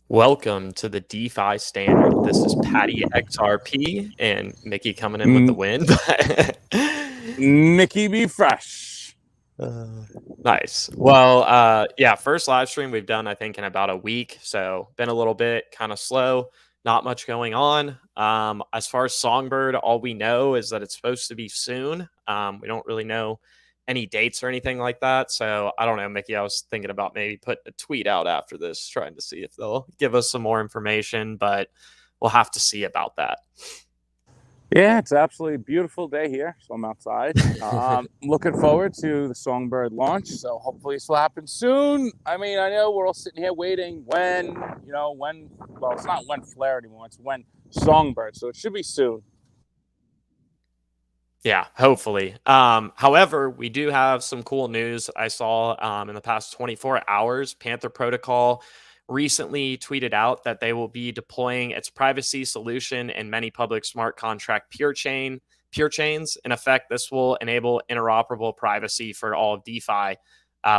Welcome to the DeFi standard. This is Patty XRP and Mickey coming in with the M- win. Mickey be fresh. Nice. Well, yeah, first live stream we've done, I think, in about a week. So been a little bit kind of slow, not much going on. As far as Songbird, all we know is that it's supposed to be soon. We don't really know any dates or anything like that. So I don't know, Mickey. I was thinking about maybe putting a tweet out after this, trying to see if they'll give us some more information, but we'll have to see about that. Yeah, it's absolutely a beautiful day here, so I'm outside. Looking forward to the Songbird launch, so hopefully this will happen soon. I mean, I know we're all sitting here waiting well, it's not when Flare anymore, it's when Songbird, so it should be soon. Yeah, hopefully. However, we do have some cool news I saw in the past 24 hours. Panther Protocol recently tweeted out that they will be deploying its privacy solution in many public smart contract pure chains. In effect, this will enable interoperable privacy for all of DeFi.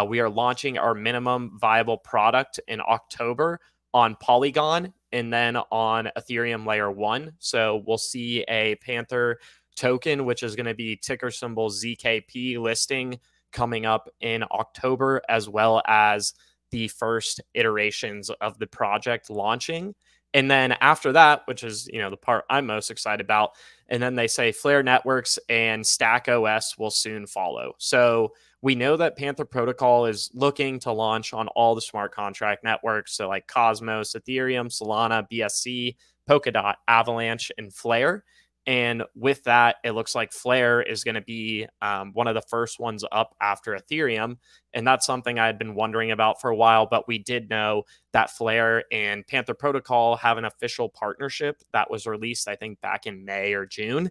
We are launching our minimum viable product in October on Polygon and then on Ethereum layer 1. So we'll see a Panther token, which is going to be ticker symbol ZKP listing coming up in October, as well as the first iterations of the project launching. And then after that, which is, the part I'm most excited about, and then they say Flare Networks and Stack OS will soon follow. So we know that Panther Protocol is looking to launch on all the smart contract networks. So like Cosmos, Ethereum, Solana, BSC, Polkadot, Avalanche, and Flare. And with that, it looks like Flare is going to be one of the first ones up after Ethereum. And that's something I had been wondering about for a while, but we did know that Flare and Panther Protocol have an official partnership that was released, I think, back in May or June.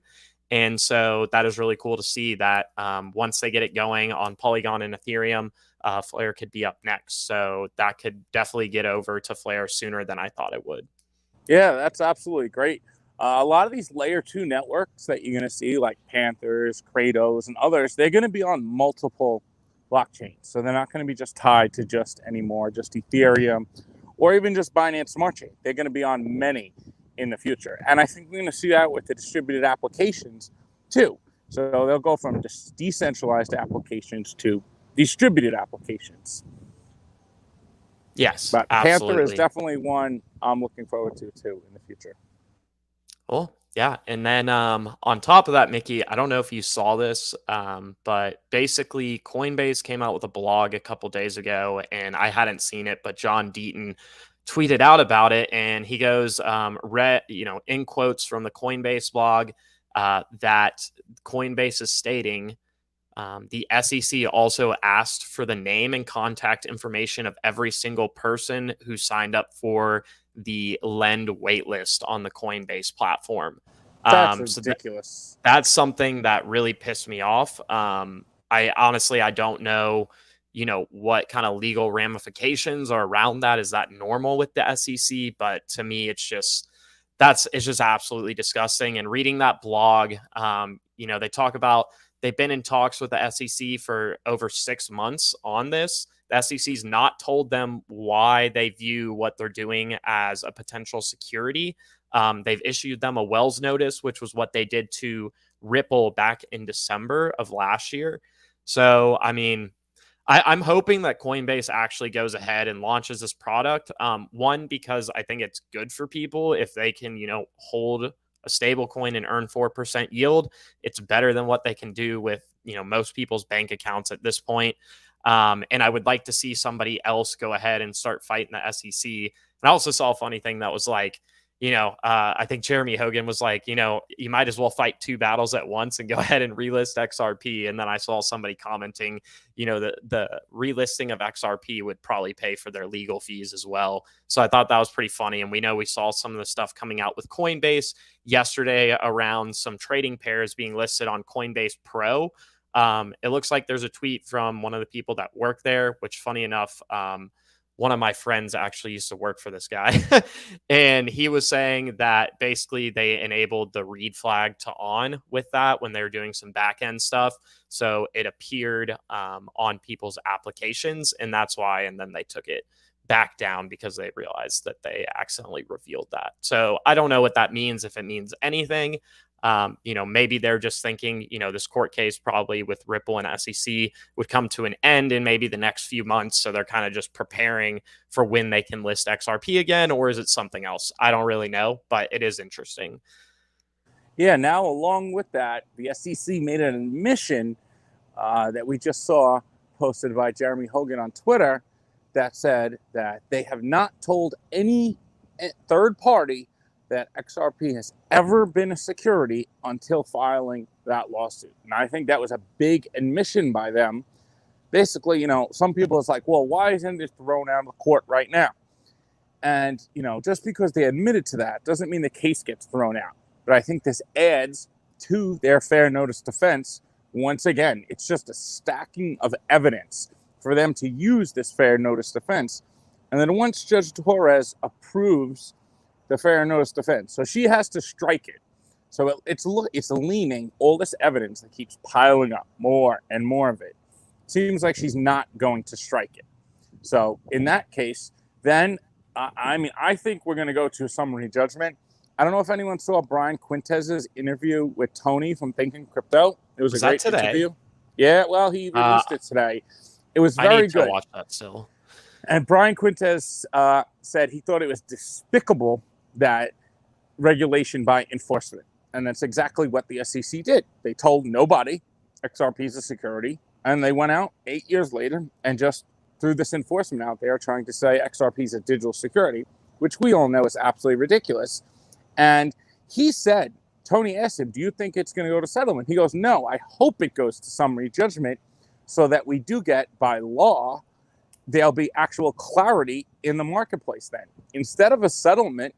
And so that is really cool to see that once they get it going on Polygon and Ethereum, Flare could be up next. So that could definitely get over to Flare sooner than I thought it would. Yeah, that's absolutely great. A lot of these layer 2 networks that you're going to see, like Panthers, Kratos, and others, they're going to be on multiple blockchains. So they're not going to be just tied to just Ethereum, or even just Binance Smart Chain. They're going to be on many in the future. And I think we're going to see that with the distributed applications too. So they'll go from just decentralized applications to distributed applications. Yes, But Panther is absolutely. definitely one I'm looking forward to too in the future. Cool. Yeah. And then on top of that, Mickey, I don't know if you saw this, but basically Coinbase came out with a blog a couple days ago, and I hadn't seen it, but John Deaton tweeted out about it, and he goes, in quotes from the Coinbase blog, that Coinbase is stating the SEC also asked for the name and contact information of every single person who signed up for the lend waitlist on the Coinbase platform. That's So ridiculous. that's something that really pissed me off. I honestly, I don't know, what kind of legal ramifications are around that. Is that normal with the SEC? But to me, it's just absolutely disgusting. And reading that blog, they talk about they've been in talks with the SEC for over 6 months on this. The SEC's not told them why they view what they're doing as a potential security. They've issued them a Wells notice, which was what they did to Ripple back in December of last year. So, I mean, I'm hoping that Coinbase actually goes ahead and launches this product. One, because I think it's good for people if they can, hold a stable coin and earn 4% yield. It's better than what they can do with, most people's bank accounts at this point. And I would like to see somebody else go ahead and start fighting the SEC. And I also saw a funny thing that was like, I think Jeremy Hogan was like, you might as well fight two battles at once and go ahead and relist XRP. And then I saw somebody commenting, the relisting of XRP would probably pay for their legal fees as well. So I thought that was pretty funny. And we know we saw some of the stuff coming out with Coinbase yesterday around some trading pairs being listed on Coinbase Pro. It looks like there's a tweet from one of the people that work there, which funny enough, one of my friends actually used to work for this guy. And he was saying that basically they enabled the read flag to on with that when they were doing some back end stuff. So it appeared on people's applications, and that's why. And then they took it back down because they realized that they accidentally revealed that. So I don't know what that means, if it means anything. Maybe they're just thinking, this court case probably with Ripple and SEC would come to an end in maybe the next few months. So they're kind of just preparing for when they can list XRP again, or is it something else? I don't really know, but it is interesting. Yeah, now along with that, the SEC made an admission that we just saw posted by Jeremy Hogan on Twitter that said that they have not told any third party that XRP has ever been a security until filing that lawsuit. And I think that was a big admission by them. Basically, some people is like, well, why isn't it thrown out of the court right now? And, just because they admitted to that doesn't mean the case gets thrown out. But I think this adds to their fair notice defense. Once again, it's just a stacking of evidence for them to use this fair notice defense. And then once Judge Torres approves the fair notice defense, so she has to strike it. So it's leaning all this evidence that keeps piling up, more and more of it. Seems like she's not going to strike it. So in that case, then, I think we're going to go to a summary judgment. I don't know if anyone saw Brian Quintez's interview with Tony from Thinking Crypto. It was a great interview. Yeah, well, he released it today. It was very good. I need to watch that still. And Brian Quintez said he thought it was despicable that regulation by enforcement. And that's exactly what the SEC did. They told nobody XRP is a security. And they went out 8 years later and just threw this enforcement out there trying to say XRP is a digital security, which we all know is absolutely ridiculous. And he said, Tony asked him, do you think it's going to go to settlement? He goes, no, I hope it goes to summary judgment so that we do get, by law, there'll be actual clarity in the marketplace then. Instead of a settlement,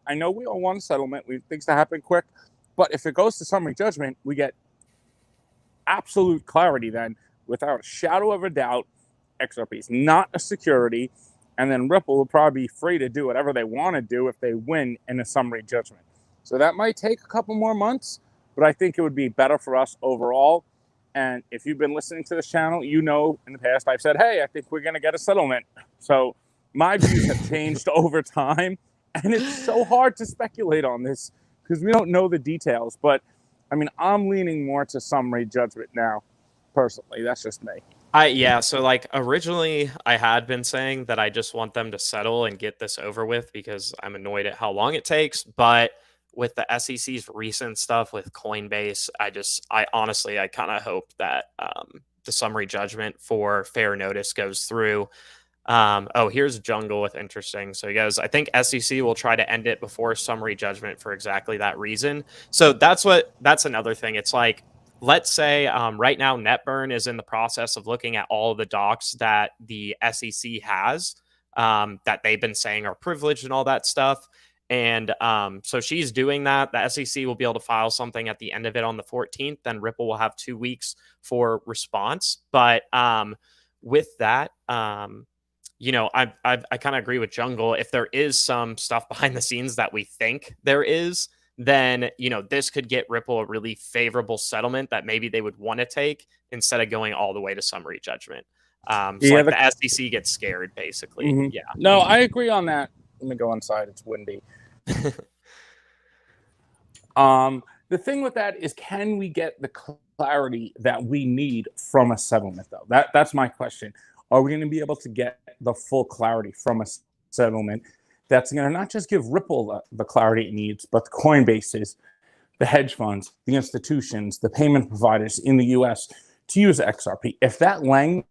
I know we all want a settlement. We want things to happen quick. But if it goes to summary judgment, we get absolute clarity then, without a shadow of a doubt, XRP is not a security. And then Ripple will probably be free to do whatever they want to do if they win in a summary judgment. So that might take a couple more months, but I think it would be better for us overall. And if you've been listening to this channel, in the past I've said, hey, I think we're going to get a settlement. So my views have changed over time. And it's so hard to speculate on this because we don't know the details. But, I'm leaning more to summary judgment now, personally. That's just me. So originally I had been saying that I just want them to settle and get this over with because I'm annoyed at how long it takes. But with the SEC's recent stuff with Coinbase, I honestly kind of hope that the summary judgment for fair notice goes through. Here's Jungle with interesting. So he goes, I think SEC will try to end it before summary judgment for exactly that reason. So that's another thing. It's like, let's say right now NetBurn is in the process of looking at all of the docs that the SEC has that they've been saying are privileged and all that stuff. And so she's doing that. The SEC will be able to file something at the end of it on the 14th. Then Ripple will have 2 weeks for response. But with that, I kind of agree with Jungle. If there is some stuff behind the scenes that we think there is, then, this could get Ripple a really favorable settlement that maybe they would want to take instead of going all the way to summary judgment. The SEC gets scared, basically. Mm-hmm. Yeah. No, I agree on that. Let me go inside. It's windy. The thing with that is, can we get the clarity that we need from a settlement, though? That's my question. Are we going to be able to get the full clarity from a settlement that's going to not just give Ripple the clarity it needs, but the Coinbases, the hedge funds, the institutions, the payment providers in the US to use XRP? If that language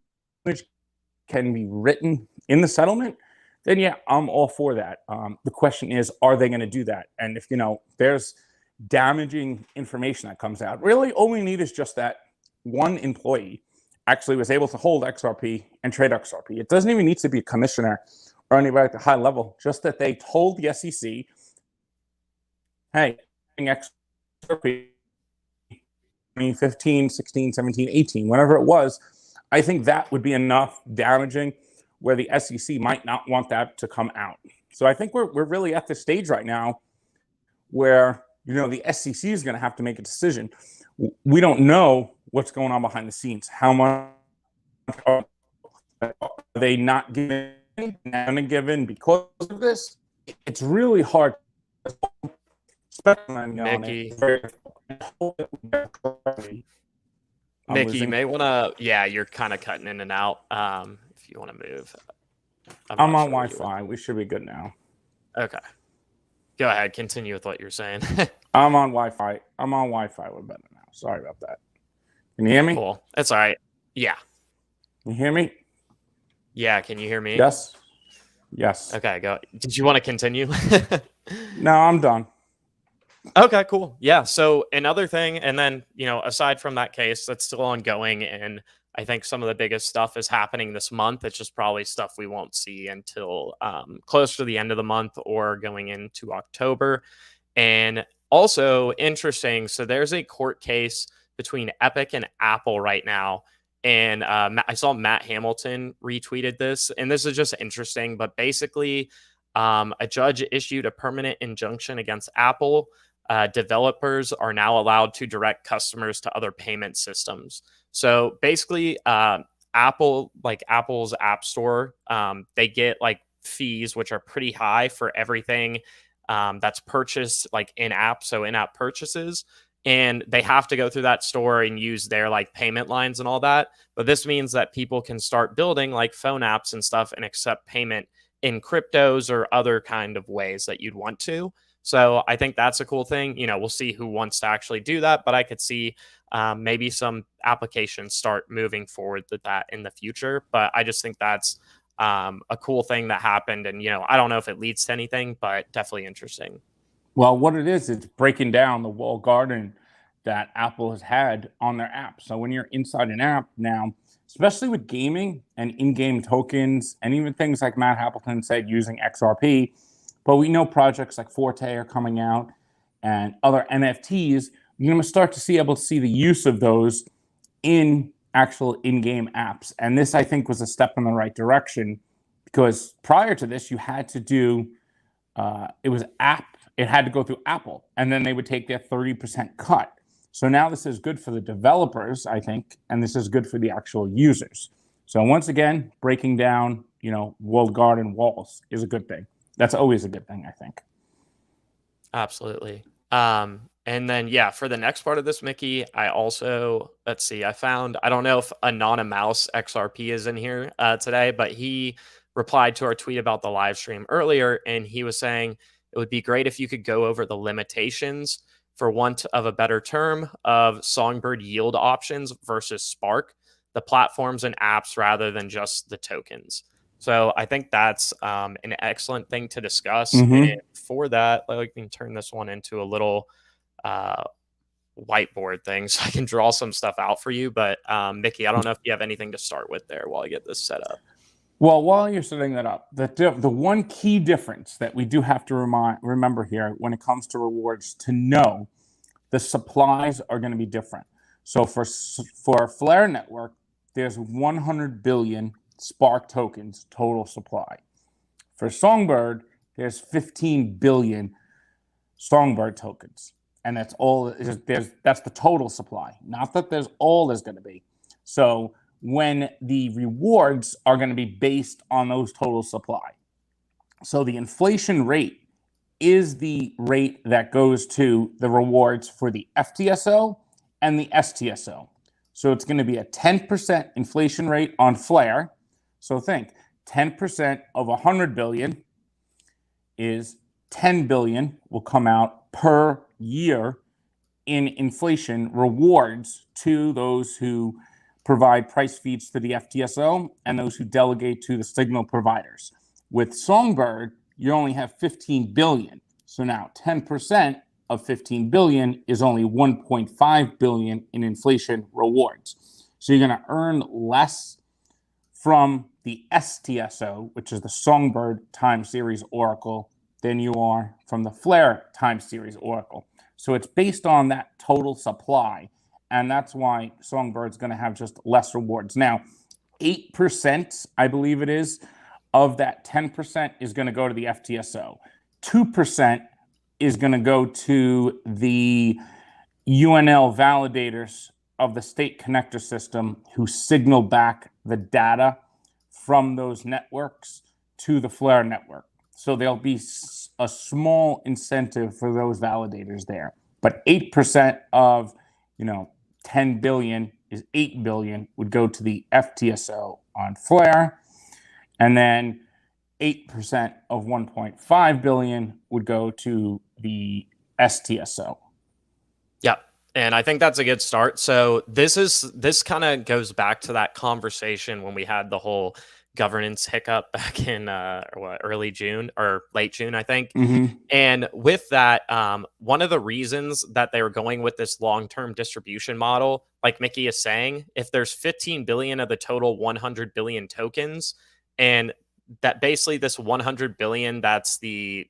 can be written in the settlement, then yeah, I'm all for that. The question is, are they going to do that? And if, there's damaging information that comes out, really all we need is just that one employee actually was able to hold XRP and trade XRP. It doesn't even need to be a commissioner or anybody at the high level, just that they told the SEC, hey, XRP 2015, 16, 17, 18, whenever it was, I think that would be enough damaging where the SEC might not want that to come out. So I think we're really at the stage right now where, the SEC is going to have to make a decision. We don't know what's going on behind the scenes. How much are they not giving going to give in because of this. It's really hard, especially on Mickey. Mickey, you may want to, yeah, you're kind of cutting in and out. If you want to move, I'm on Wi-Fi. We should be good now. Okay. Go ahead. Continue with what you're saying. I'm on Wi-Fi. We're better now. Sorry about that. Can you hear me? Cool. That's all right. Yeah. Can you hear me? Yeah. Can you hear me? Yes. Yes. Okay. Go. Did you want to continue? No, I'm done. Okay, cool. Yeah. So another thing, and then, aside from that case, that's still ongoing. And I think some of the biggest stuff is happening this month. It's just probably stuff we won't see until close to the end of the month or going into October. And also interesting. So there's a court case between Epic and Apple right now. And I saw Matt Hamilton retweeted this. And this is just interesting. But basically, a judge issued a permanent injunction against Apple. Developers are now allowed to direct customers to other payment systems. So basically, Apple's App Store, they get like fees, which are pretty high for everything that's purchased like in-app, so in-app purchases. And they have to go through that store and use their like payment lines and all that. But this means that people can start building like phone apps and stuff and accept payment in cryptos or other kind of ways that you'd want to. So I think that's a cool thing. We'll see who wants to actually do that, but I could see maybe some applications start moving forward with that in the future. But I just think that's a cool thing that happened. And, I don't know if it leads to anything, but definitely interesting. Well, what it is, it's breaking down the walled garden that Apple has had on their app. So when you're inside an app now, especially with gaming and in-game tokens, and even things like Matt Hamilton said using XRP, but we know projects like Forte are coming out and other NFTs, you're going to start to able to see the use of those in actual in-game apps. And this, I think, was a step in the right direction, because prior to this, you had to do, it had to go through Apple, and then they would take their 30% cut. So now this is good for the developers, I think, and this is good for the actual users. So once again, breaking down, walled garden walls is a good thing. That's always a good thing, I think. Absolutely. And then, for the next part of this, Mickey, I also, I don't know if Anonymous XRP is in here today, but he replied to our tweet about the live stream earlier, and he was saying it would be great if you could go over the limitations, for want of a better term, of Songbird yield options versus Spark, the platforms and apps rather than just the tokens. So I think that's an excellent thing to discuss. Mm-hmm. And for that, we can turn this one into a little whiteboard thing so I can draw some stuff out for you. But Mickey, I don't know if you have anything to start with there while I get this set up. Well, while you're setting that up, the one key difference that we do have to remember here when it comes to rewards, to know the supplies are going to be different. So for Flare Network, there's 100 billion Spark tokens total supply. For Songbird, there's 15 billion Songbird tokens, and that's all. That's the total supply. Not that there's all there's going to be. So when the rewards are going to be based on those total supply. So the inflation rate is the rate that goes to the rewards for the FTSO and the STSO. So it's going to be a 10% inflation rate on Flare. So think 10% of 100 billion is 10 billion will come out per year in inflation rewards to those who provide price feeds to the FTSO and those who delegate to the signal providers. With Songbird, you only have 15 billion. So now 10% of 15 billion is only 1.5 billion in inflation rewards. So you're going to earn less from the STSO, which is the Songbird time series oracle, than you are from the Flare time series oracle. So it's based on that total supply. And that's why Songbird's going to have just less rewards. Now, 8%, I believe it is, of that 10% is going to go to the FTSO. 2% is going to go to the UNL validators of the state connector system who signal back the data from those networks to the Flare network. So there'll be a small incentive for those validators there. But 8% of, 10 billion is 8 billion would go to the FTSO on Flare. And then 8% of 1.5 billion would go to the STSO. Yeah. And I think that's a good start. So this kind of goes back to that conversation when we had the whole governance hiccup back in early June or late June, I think. Mm-hmm. And with that, one of the reasons that they were going with this long-term distribution model, like Mickey is saying, if there's 15 billion of the total 100 billion tokens, and that basically this 100 billion, that's the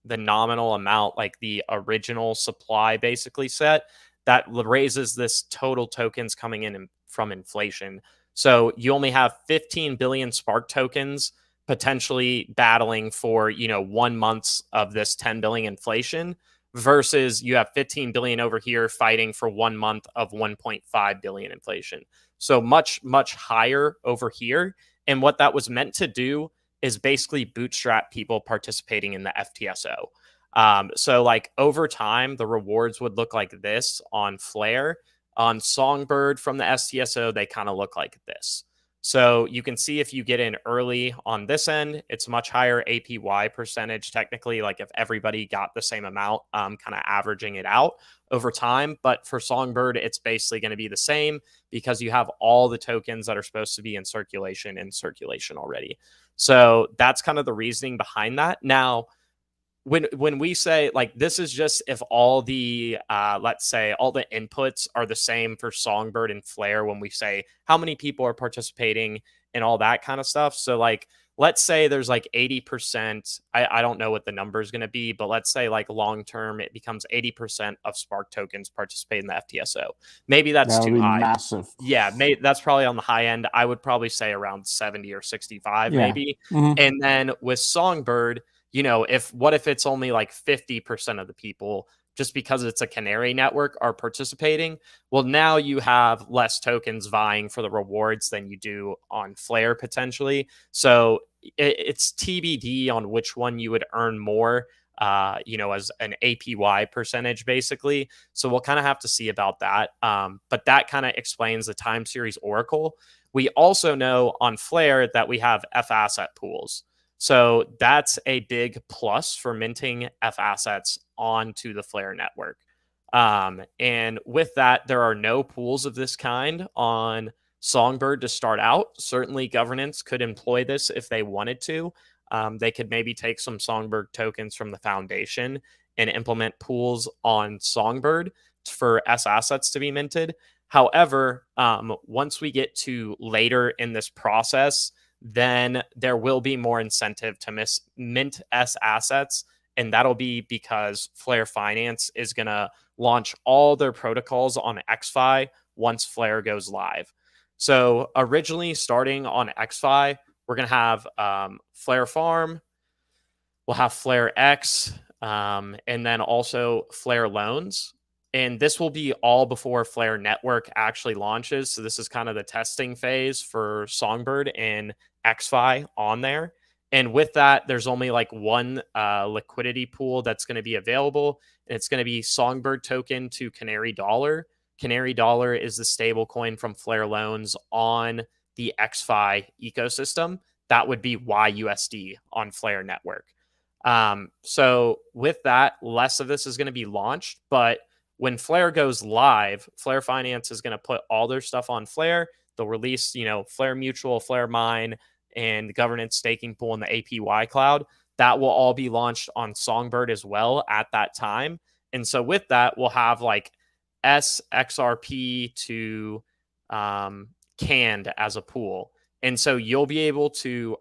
nominal amount, like the original supply basically set, that raises this total tokens coming in from inflation. So you only have 15 billion Spark tokens potentially battling for 1 month of this 10 billion inflation, versus you have 15 billion over here fighting for 1 month of 1.5 billion inflation. So much higher over here. And what that was meant to do is basically bootstrap people participating in the FTSO. So like over time, the rewards would look like this on Flare. On Songbird from the STSO, they kind of look like this. So you can see if you get in early on this end, it's much higher APY percentage technically, like if everybody got the same amount, kind of averaging it out over time. But for Songbird, it's basically going to be the same because you have all the tokens that are supposed to be in circulation already. So that's kind of the reasoning behind that. Now, when we say like this is just if all the let's say all the inputs are the same for Songbird and Flare, when we say how many people are participating and all that kind of stuff. So like let's say there's like 80%, I don't know what the number is going to be, but let's say like long term it becomes 80% of Spark tokens participate in the FTSO. Maybe that's too high. Massive. Yeah, that's probably on the high end. I would probably say around 70 or 65 maybe. Mm-hmm. And then with Songbird, what if it's only like 50% of the people, just because it's a canary network, are participating? Well, now you have less tokens vying for the rewards than you do on Flare potentially. So it's TBD on which one you would earn more, as an APY percentage basically. So we'll kind of have to see about that. But that kind of explains the time series Oracle. We also know on Flare that we have F asset pools. So that's a big plus for minting F assets onto the Flare network. And with that, there are no pools of this kind on Songbird to start out. Certainly, governance could employ this if they wanted to. They could maybe take some Songbird tokens from the foundation and implement pools on Songbird for S assets to be minted. However, once we get to later in this process, then there will be more incentive to mint S assets. And that'll be because Flare Finance is going to launch all their protocols on XFi once Flare goes live. So originally starting on XFi, we're going to have Flare Farm, we'll have Flare X, and then also Flare Loans. And this will be all before Flare Network actually launches. So this is kind of the testing phase for Songbird and XFi on there. And with that, there's only like one liquidity pool that's going to be available. And it's going to be Songbird token to Canary Dollar. Canary Dollar is the stable coin from Flare Loans on the XFi ecosystem. That would be YUSD on Flare Network. So with that, less of this is going to be launched. But when Flare goes live, Flare Finance is going to put all their stuff on Flare. They'll release, Flare Mutual, Flare Mine, and the governance staking pool in the APY cloud. That will all be launched on Songbird as well at that time. And so with that, we'll have like SXRP to canned as a pool. And so you'll be able to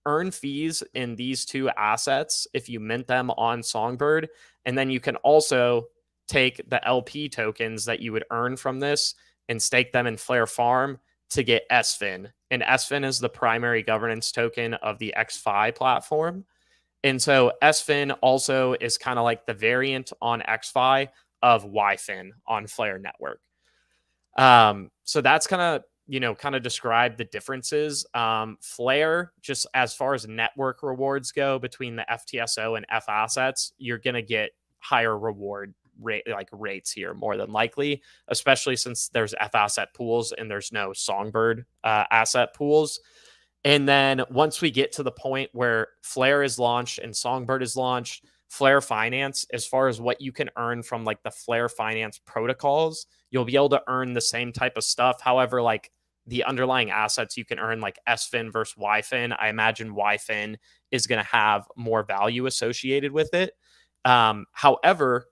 earn fees in these two assets if you mint them on Songbird. And then you can also take the LP tokens that you would earn from this and stake them in Flare Farm to get SFIN. And SFIN is the primary governance token of the XFi platform. And so SFIN also is kind of like the variant on XFi of YFIN on Flare Network. So that's kind of kind of describe the differences. Flare, just as far as network rewards go between the FTSO and F assets, you're going to get higher reward rates here more than likely, especially since there's F asset pools and there's no Songbird asset pools. And then once we get to the point where Flare is launched and Songbird is launched, Flare Finance, as far as what you can earn from like the Flare Finance protocols, you'll be able to earn the same type of stuff. However, like the underlying assets you can earn, like SFIN versus YFIN, I imagine YFIN is going to have more value associated with it. However,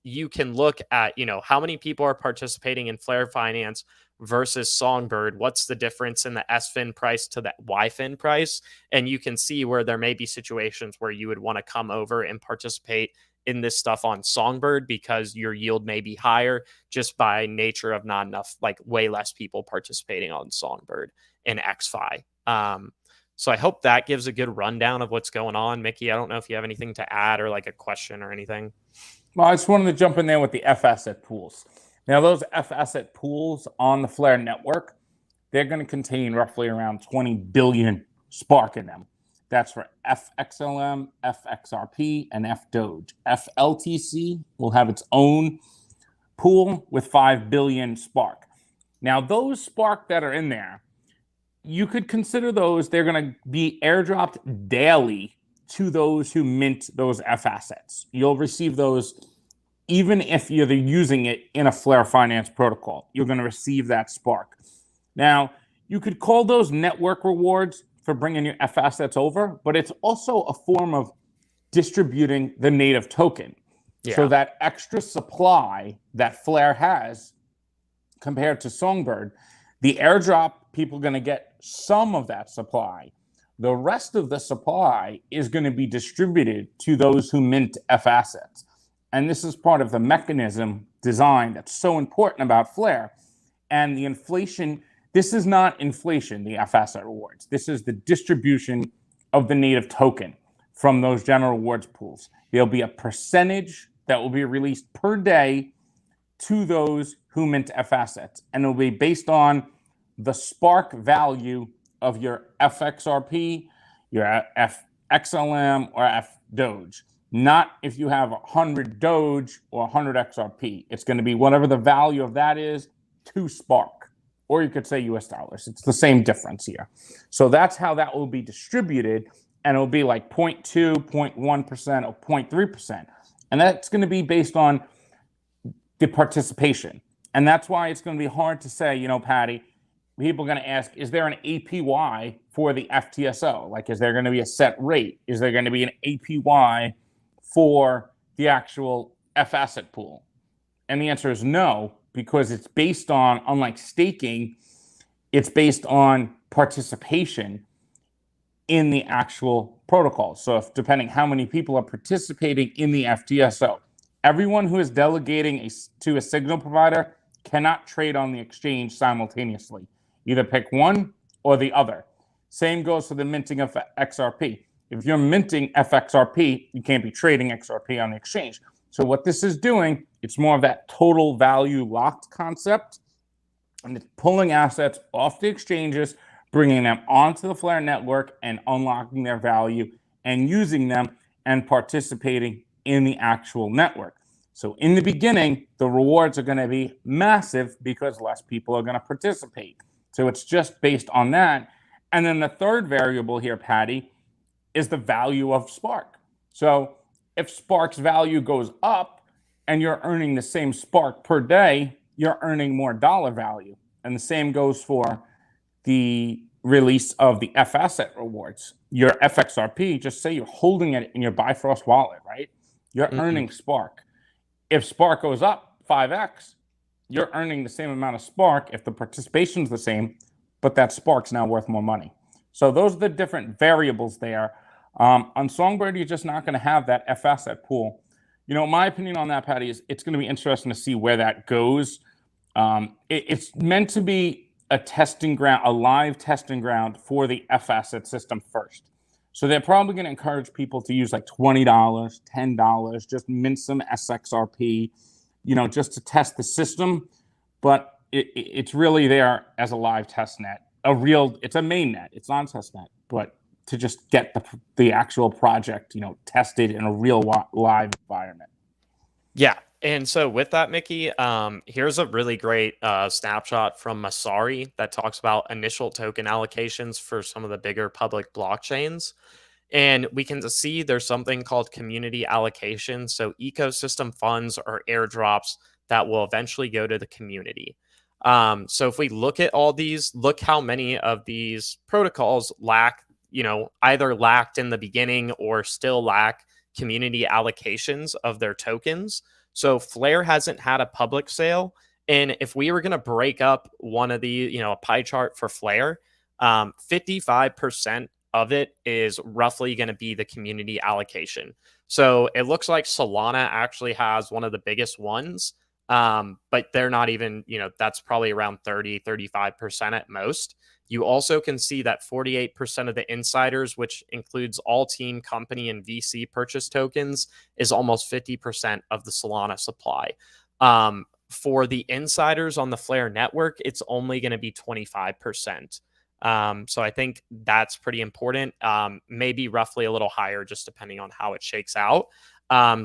you can look at, how many people are participating in Flare Finance versus Songbird. What's the difference in the SFIN price to the YFIN price? And you can see where there may be situations where you would want to come over and participate in this stuff on Songbird because your yield may be higher just by nature of not enough, like way less people participating on Songbird and XFi. So I hope that gives a good rundown of what's going on. Mickey, I don't know if you have anything to add or like a question or anything. Well, I just wanted to jump in there with the F asset pools. Now, those F asset pools on the Flare network, they're going to contain roughly around 20 billion Spark in them. That's for FXLM, FXRP, and FDoge. FLTC will have its own pool with 5 billion Spark. Now, those Spark that are in there, you could consider those, they're going to be airdropped daily to those who mint those F assets. You'll receive those even if you're using it in a Flare Finance protocol. You're going to receive that Spark. Now, you could call those network rewards for bringing your F assets over, but it's also a form of distributing the native token. Yeah. So that extra supply that Flare has compared to Songbird, the airdrop, people are going to get some of that supply. The rest of the supply is going to be distributed to those who mint F assets. And this is part of the mechanism design that's so important about Flare. And the inflation, this is not inflation, the F asset rewards. This is the distribution of the native token from those general rewards pools. There'll be a percentage that will be released per day to those who mint F assets. And it'll be based on the Spark value of your FXRP, your FXLM, or FDoge. Not if you have 100 Doge or 100 XRP. It's going to be whatever the value of that is to Spark. Or you could say US dollars. It's the same difference here. So that's how that will be distributed. And it'll be like 0.2, 0.1%, or 0.3%. And that's going to be based on the participation. And that's why it's going to be hard to say, Patty, people are going to ask, is there an APY for the FTSO? Like, is there going to be a set rate? Is there going to be an APY for the actual F asset pool? And the answer is no, because it's based on, unlike staking, it's based on participation in the actual protocol. So if depending how many people are participating in the FTSO, everyone who is delegating to a signal provider cannot trade on the exchange simultaneously. Either pick one or the other. Same goes for the minting of XRP. If you're minting FXRP, you can't be trading XRP on the exchange. So what this is doing, it's more of that total value locked concept. And it's pulling assets off the exchanges, bringing them onto the Flare network and unlocking their value and using them and participating in the actual network. So in the beginning, the rewards are going to be massive because less people are going to participate. So it's just based on that. And then the third variable here, Patty, is the value of Spark. So if Spark's value goes up and you're earning the same Spark per day, you're earning more dollar value. And the same goes for the release of the F asset rewards. Your FXRP, just say you're holding it in your Bifrost wallet, right? You're earning Spark. If Spark goes up 5x, you're earning the same amount of Spark if the participation's the same, but that Spark's now worth more money. So those are the different variables there. On Songbird, you're just not going to have that F asset pool. My opinion on that, Patty, is it's going to be interesting to see where that goes. It's meant to be a testing ground, a live testing ground for the F asset system first. So they're probably going to encourage people to use like $20, $10, just mint some SXRP, just to test the system. But it's really there as a live test net. It's a main net. It's not a test net, but to just get the actual project, tested in a real live environment. Yeah. And so with that, Mickey, here's a really great snapshot from Masari that talks about initial token allocations for some of the bigger public blockchains. And we can see there's something called community allocation. So ecosystem funds or airdrops that will eventually go to the community. So if we look at all these, look how many of these protocols lack, either lacked in the beginning or still lack community allocations of their tokens. So Flare hasn't had a public sale. And if we were going to break up one of the, a pie chart for Flare, 55% of it is roughly going to be the community allocation. So it looks like Solana actually has one of the biggest ones, but they're not even, that's probably around 35% at most. You also can see that 48% of the insiders, which includes all team, company, and VC purchase tokens, is almost 50% of the Solana supply. For the insiders on the Flare network, it's only going to be 25%. So I think that's pretty important. Maybe roughly a little higher, just depending on how it shakes out.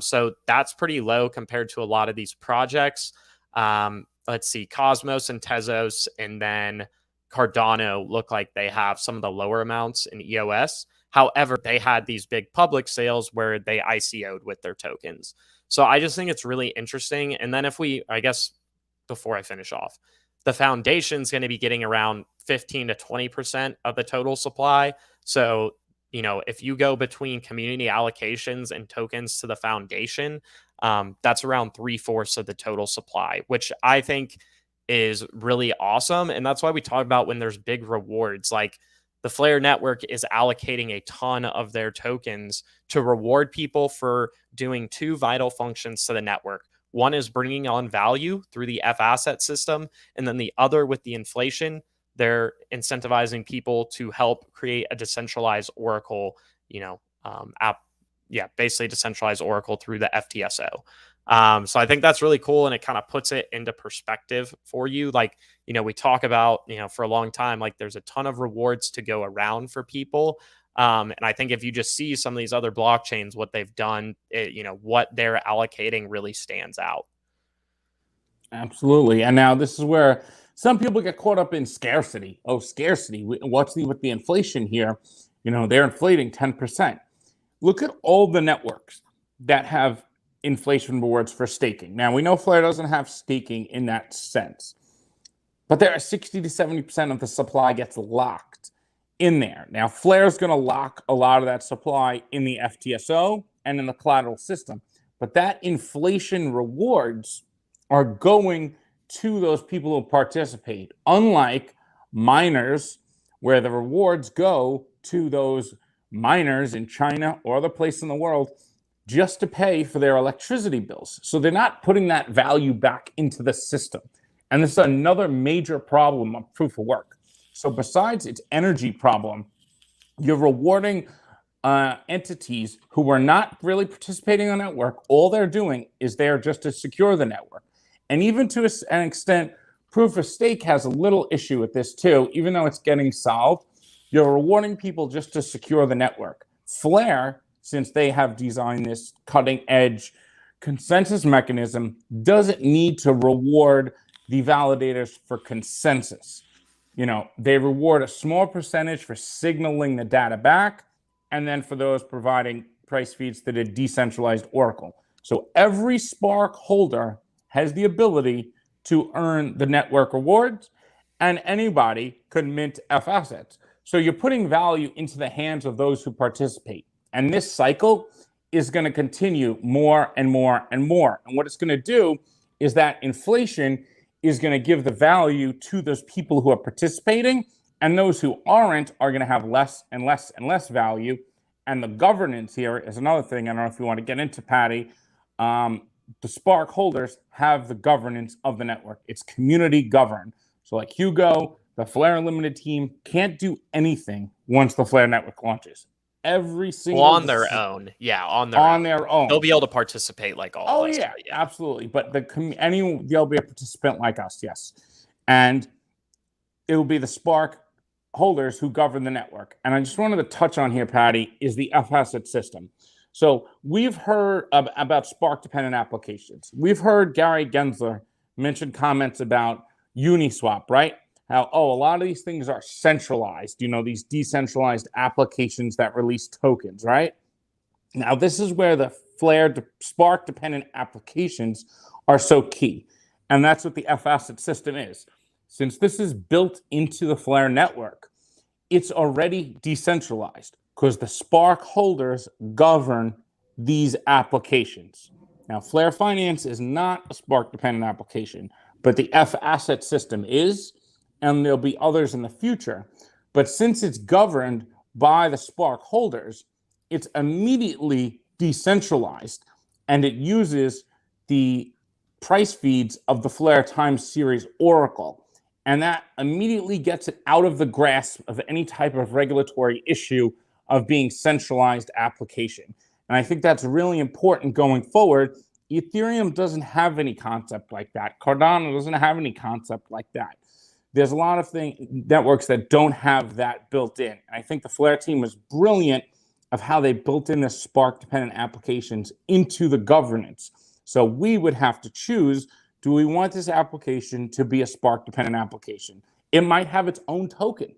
So that's pretty low compared to a lot of these projects. Let's see, Cosmos and Tezos, and then Cardano look like they have some of the lower amounts in EOS. However, they had these big public sales where they ICO'd with their tokens. So I just think it's really interesting. And then I guess before I finish off, the foundation's going to be getting around 15 to 20% of the total supply. So, if you go between community allocations and tokens to the foundation, that's around 3/4 of the total supply, which I think is really awesome. And that's why we talk about when there's big rewards, like the Flare network is allocating a ton of their tokens to reward people for doing two vital functions to the network. One is bringing on value through the F asset system. And then the other, with the inflation, they're incentivizing people to help create a decentralized Oracle, app. Yeah, basically decentralized Oracle through the FTSO. So I think that's really cool. And it kind of puts it into perspective for you. Like, we talk about, for a long time, like there's a ton of rewards to go around for people. And I think if you just see some of these other blockchains, what they've done, what they're allocating really stands out. Absolutely. And now this is where some people get caught up in scarcity. Oh, scarcity. What's with the inflation here? They're inflating 10%. Look at all the networks that have inflation rewards for staking. Now, we know Flare doesn't have staking in that sense, but there are 60 to 70% of the supply gets locked in there. Now, Flare is going to lock a lot of that supply in the FTSO and in the collateral system, but that inflation rewards are going to those people who participate, unlike miners, where the rewards go to those miners in China or other place in the world just to pay for their electricity bills. So they're not putting that value back into the system. And this is another major problem of proof of work. So besides its energy problem, you're rewarding entities who are not really participating on the network. All they're doing is there just to secure the network. And even to an extent, proof of stake has a little issue with this too, even though it's getting solved. You're rewarding people just to secure the network. Flare, since they have designed this cutting edge consensus mechanism, doesn't need to reward the validators for consensus. They reward a small percentage for signaling the data back, and then for those providing price feeds to the decentralized Oracle. So every Spark holder has the ability to earn the network rewards, and anybody could mint F assets. So you're putting value into the hands of those who participate. And this cycle is going to continue more and more and more. And what it's going to do is that inflation is going to give the value to those people who are participating, and those who aren't are going to have less and less and less value. And the governance here is another thing. I don't know if you want to get into, Patty. The Spark holders have the governance of the network. It's community governed. So like Hugo, the Flare Unlimited team can't do anything once the Flare network launches. Every single on their own. Yeah, on their own. They'll be able to participate like all of us. Yeah, absolutely. But they'll be a participant like us, yes. and it will be the Spark holders who govern the network. And I just wanted to touch on here, Patty, is the F-asset system. So we've heard about Spark-dependent applications. We've heard Gary Gensler mention comments about Uniswap, right? How, a lot of these things are centralized, these decentralized applications that release tokens, right? Now, this is where the Spark-dependent applications are so key. And that's what the F-asset system is. Since this is built into the Flare network, it's already decentralized because the Spark holders govern these applications. Now, Flare Finance is not a Spark-dependent application, but the F-asset system is, and there'll be others in the future. But since it's governed by the Spark holders, it's immediately decentralized, and it uses the price feeds of the Flare time series oracle. And that immediately gets it out of the grasp of any type of regulatory issue of being centralized application. And I think that's really important going forward. Ethereum doesn't have any concept like that. Cardano doesn't have any concept like that. There's a lot of networks that don't have that built in. And I think the Flare team was brilliant of how they built in the Spark-dependent applications into the governance. So we would have to choose, do we want this application to be a Spark-dependent application? It might have its own token.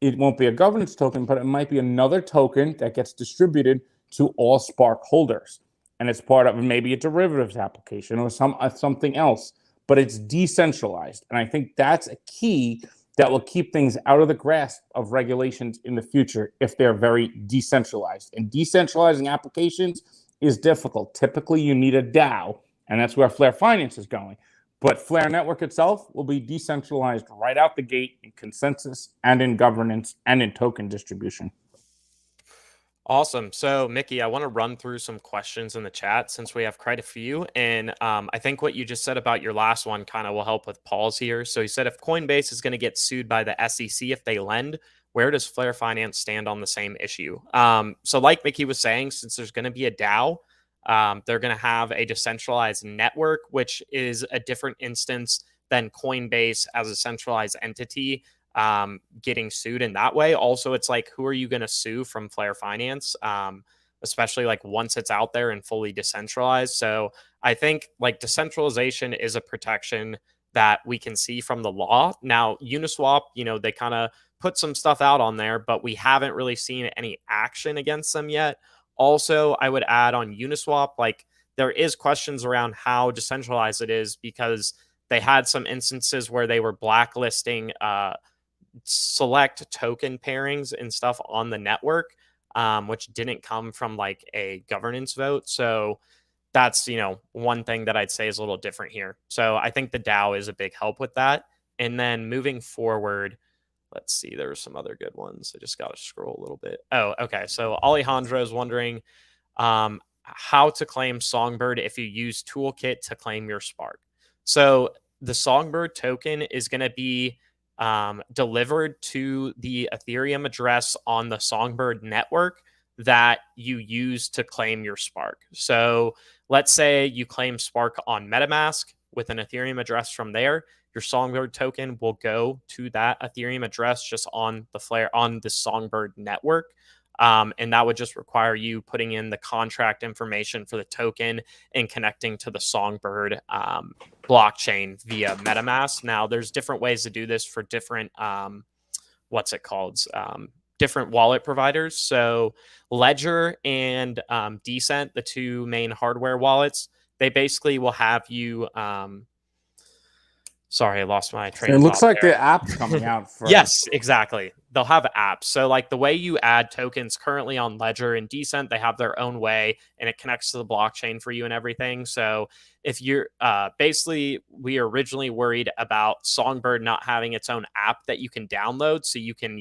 It won't be a governance token, but it might be another token that gets distributed to all Spark holders. And it's part of maybe a derivatives application or something else, but it's decentralized. And I think that's a key that will keep things out of the grasp of regulations in the future if they're very decentralized. And decentralizing applications is difficult. Typically, you need a DAO, and that's where Flare Finance is going. But Flare Network itself will be decentralized right out the gate in consensus and in governance and in token distribution. Awesome. So, Mickey, I want to run through some questions in the chat since we have quite a few. And I think what you just said about your last one kind of will help with Paul's here. So he said, if Coinbase is going to get sued by the SEC if they lend, where does Flare Finance stand on the same issue? So like Mickey was saying, since there's going to be a DAO, they're going to have a decentralized network, which is a different instance than Coinbase as a centralized entity getting sued in that way. Also, it's like, who are you going to sue from Flare Finance? Especially like once it's out there and fully decentralized. So I think like decentralization is a protection that we can see from the law. Now, Uniswap, they kind of put some stuff out on there, but we haven't really seen any action against them yet. Also, I would add on Uniswap, like there is questions around how decentralized it is because they had some instances where they were blacklisting select token pairings and stuff on the network, which didn't come from like a governance vote. So that's, one thing that I'd say is a little different here. So I think the DAO is a big help with that. And then moving forward, let's see, there were some other good ones. I just got to scroll a little bit. Oh, okay. So Alejandro is wondering how to claim Songbird if you use Toolkit to claim your Spark. So the Songbird token is going to be delivered to the Ethereum address on the Songbird network that you use to claim your Spark. So let's say you claim Spark on MetaMask with an Ethereum address from there. Your Songbird token will go to that Ethereum address just on the Songbird network. And that would just require you putting in the contract information for the token and connecting to the Songbird blockchain via MetaMask. Now, there's different ways to do this for different, different wallet providers. So Ledger and Decent, the two main hardware wallets, they basically will have you... Sorry, I lost my train of thought. It looks like the app's coming out for... Yes, exactly. They'll have apps. So like the way you add tokens currently on Ledger and Decent, they have their own way and it connects to the blockchain for you and everything. So if you're basically, we are originally worried about Songbird not having its own app that you can download so you can,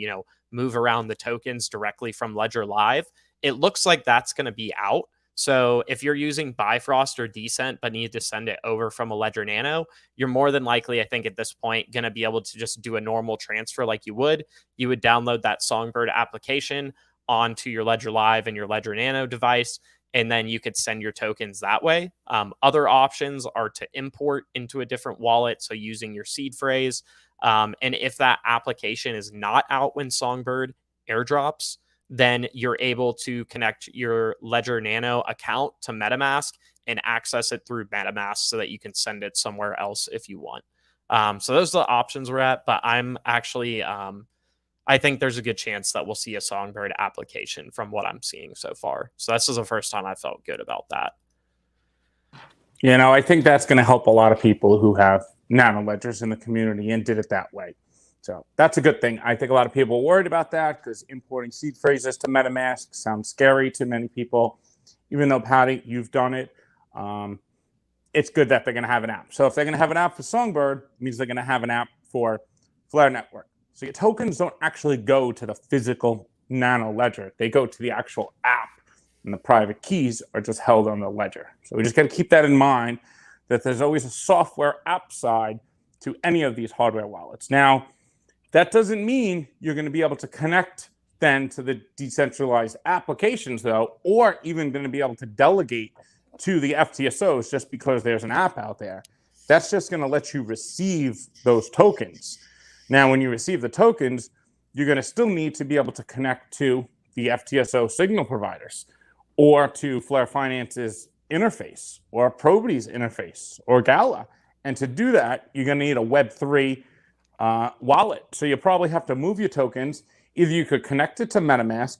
move around the tokens directly from Ledger Live. It looks like that's going to be out. So if you're using Bifrost or Decent but need to send it over from a Ledger Nano, you're more than likely, I think at this point, going to be able to just do a normal transfer like you would. You would download that Songbird application onto your Ledger Live and your Ledger Nano device, and then you could send your tokens that way. Other options are to import into a different wallet, so using your seed phrase. And if that application is not out when Songbird airdrops, then you're able to connect your Ledger Nano account to MetaMask and access it through MetaMask so that you can send it somewhere else if you want. So those are the options we're at, but I'm actually, I think there's a good chance that we'll see a Songbird application from what I'm seeing so far. So this is the first time I felt good about that. You know, I think that's going to help a lot of people who have nano ledgers in the community and did it that way. So that's a good thing. I think a lot of people are worried about that because importing seed phrases to MetaMask sounds scary to many people. Even though, Patty, you've done it, it's good that they're going to have an app. So if they're going to have an app for Songbird, it means they're going to have an app for Flare Network. So your tokens don't actually go to the physical nano ledger. They go to the actual app, and the private keys are just held on the ledger. So we just got to keep that in mind, that there's always a software app side to any of these hardware wallets. Now, that doesn't mean you're going to be able to connect then to the decentralized applications, though, or even going to be able to delegate to the FTSOs just because there's an app out there. That's just going to let you receive those tokens. Now, when you receive the tokens, you're going to still need to be able to connect to the FTSO signal providers or to Flare Finance's interface or Probity's interface or Gala. And to do that, you're going to need a Web3 wallet. So you probably have to move your tokens. Either you could connect it to MetaMask,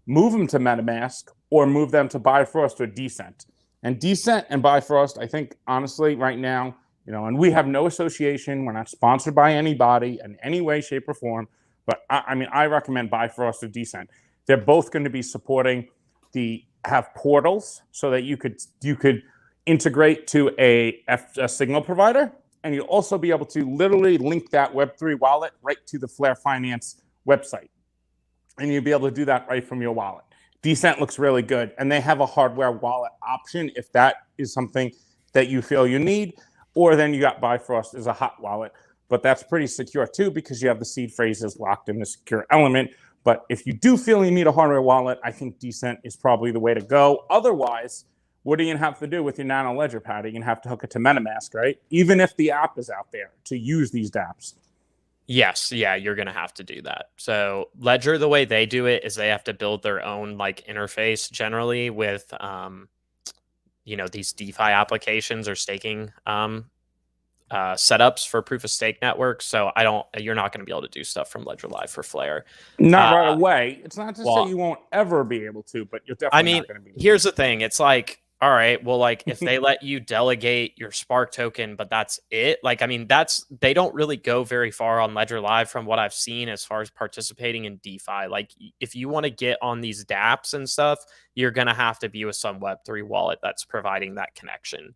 move them to MetaMask, or move them to Bifrost or Decent. And Decent and Bifrost, I think, honestly, right now, you know, and we have no association. We're not sponsored by anybody in any way, shape, or form. But I mean, I recommend Bifrost or Decent. They're both going to be supporting have portals so that you could integrate to a signal provider, and you'll also be able to literally link that Web3 wallet right to the Flare Finance website, and you'll be able to do that right from your wallet. Decent looks really good, and they have a hardware wallet option if that is something that you feel you need, or then you got Bifrost as a hot wallet, but that's pretty secure too because you have the seed phrases locked in the secure element. But if you do feel you need a hardware wallet, I think Decent is probably the way to go. Otherwise, what are you going to have to do with your nano ledger, Patty? You're going to have to hook it to MetaMask, right? Even if the app is out there to use these dApps. Yes, yeah, you're going to have to do that. So Ledger, the way they do it is they have to build their own like interface generally with, you know, these DeFi applications or staking setups for proof of stake networks. So you're not going to be able to do stuff from Ledger Live for Flare. Not right away. It's not to say you won't ever be able to, but you're definitely not going to be able to. Here's the thing. It's like, all right, well, like if they let you delegate your Spark token, but that's it. Like, I mean, they don't really go very far on Ledger Live from what I've seen as far as participating in DeFi. Like if you want to get on these dApps and stuff, you're going to have to be with some Web3 wallet that's providing that connection.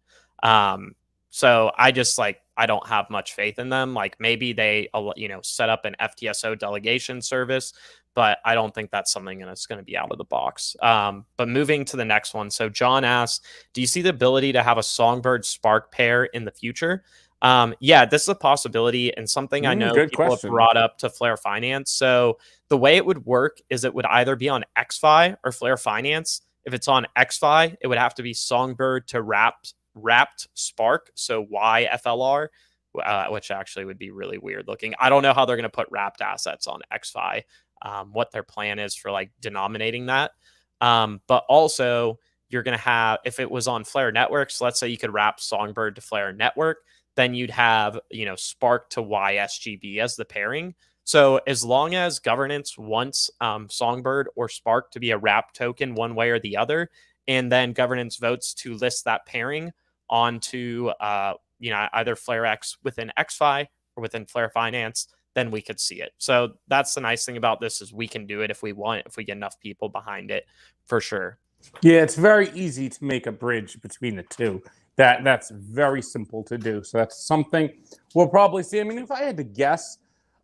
So I just I don't have much faith in them. Like maybe they, you know, set up an FTSO delegation service, but I don't think that's something that's going to be out of the box. But moving to the next one. So John asks, do you see the ability to have a Songbird Spark pair in the future? Yeah, this is a possibility and something I know people have brought up to Flare Finance. So the way it would work is it would either be on XFi or Flare Finance. If it's on XFi, it would have to be Songbird to wrapped Spark, so YFLR, which actually would be really weird looking. I don't know how they're going to put wrapped assets on XFi, what their plan is for like denominating that. But also you're going to have, if it was on Flare Networks, let's say you could wrap Songbird to Flare Network, then you'd have, you know, Spark to YSGB as the pairing. So as long as governance wants Songbird or Spark to be a wrapped token one way or the other, and then governance votes to list that pairing onto you know, either FlareX within XFi or within Flare Finance, then we could see it. So that's the nice thing about this is we can do it if we want, if we get enough people behind it, for sure. Yeah, it's very easy to make a bridge between the two. That's very simple to do. So that's something we'll probably see. I mean, if I had to guess,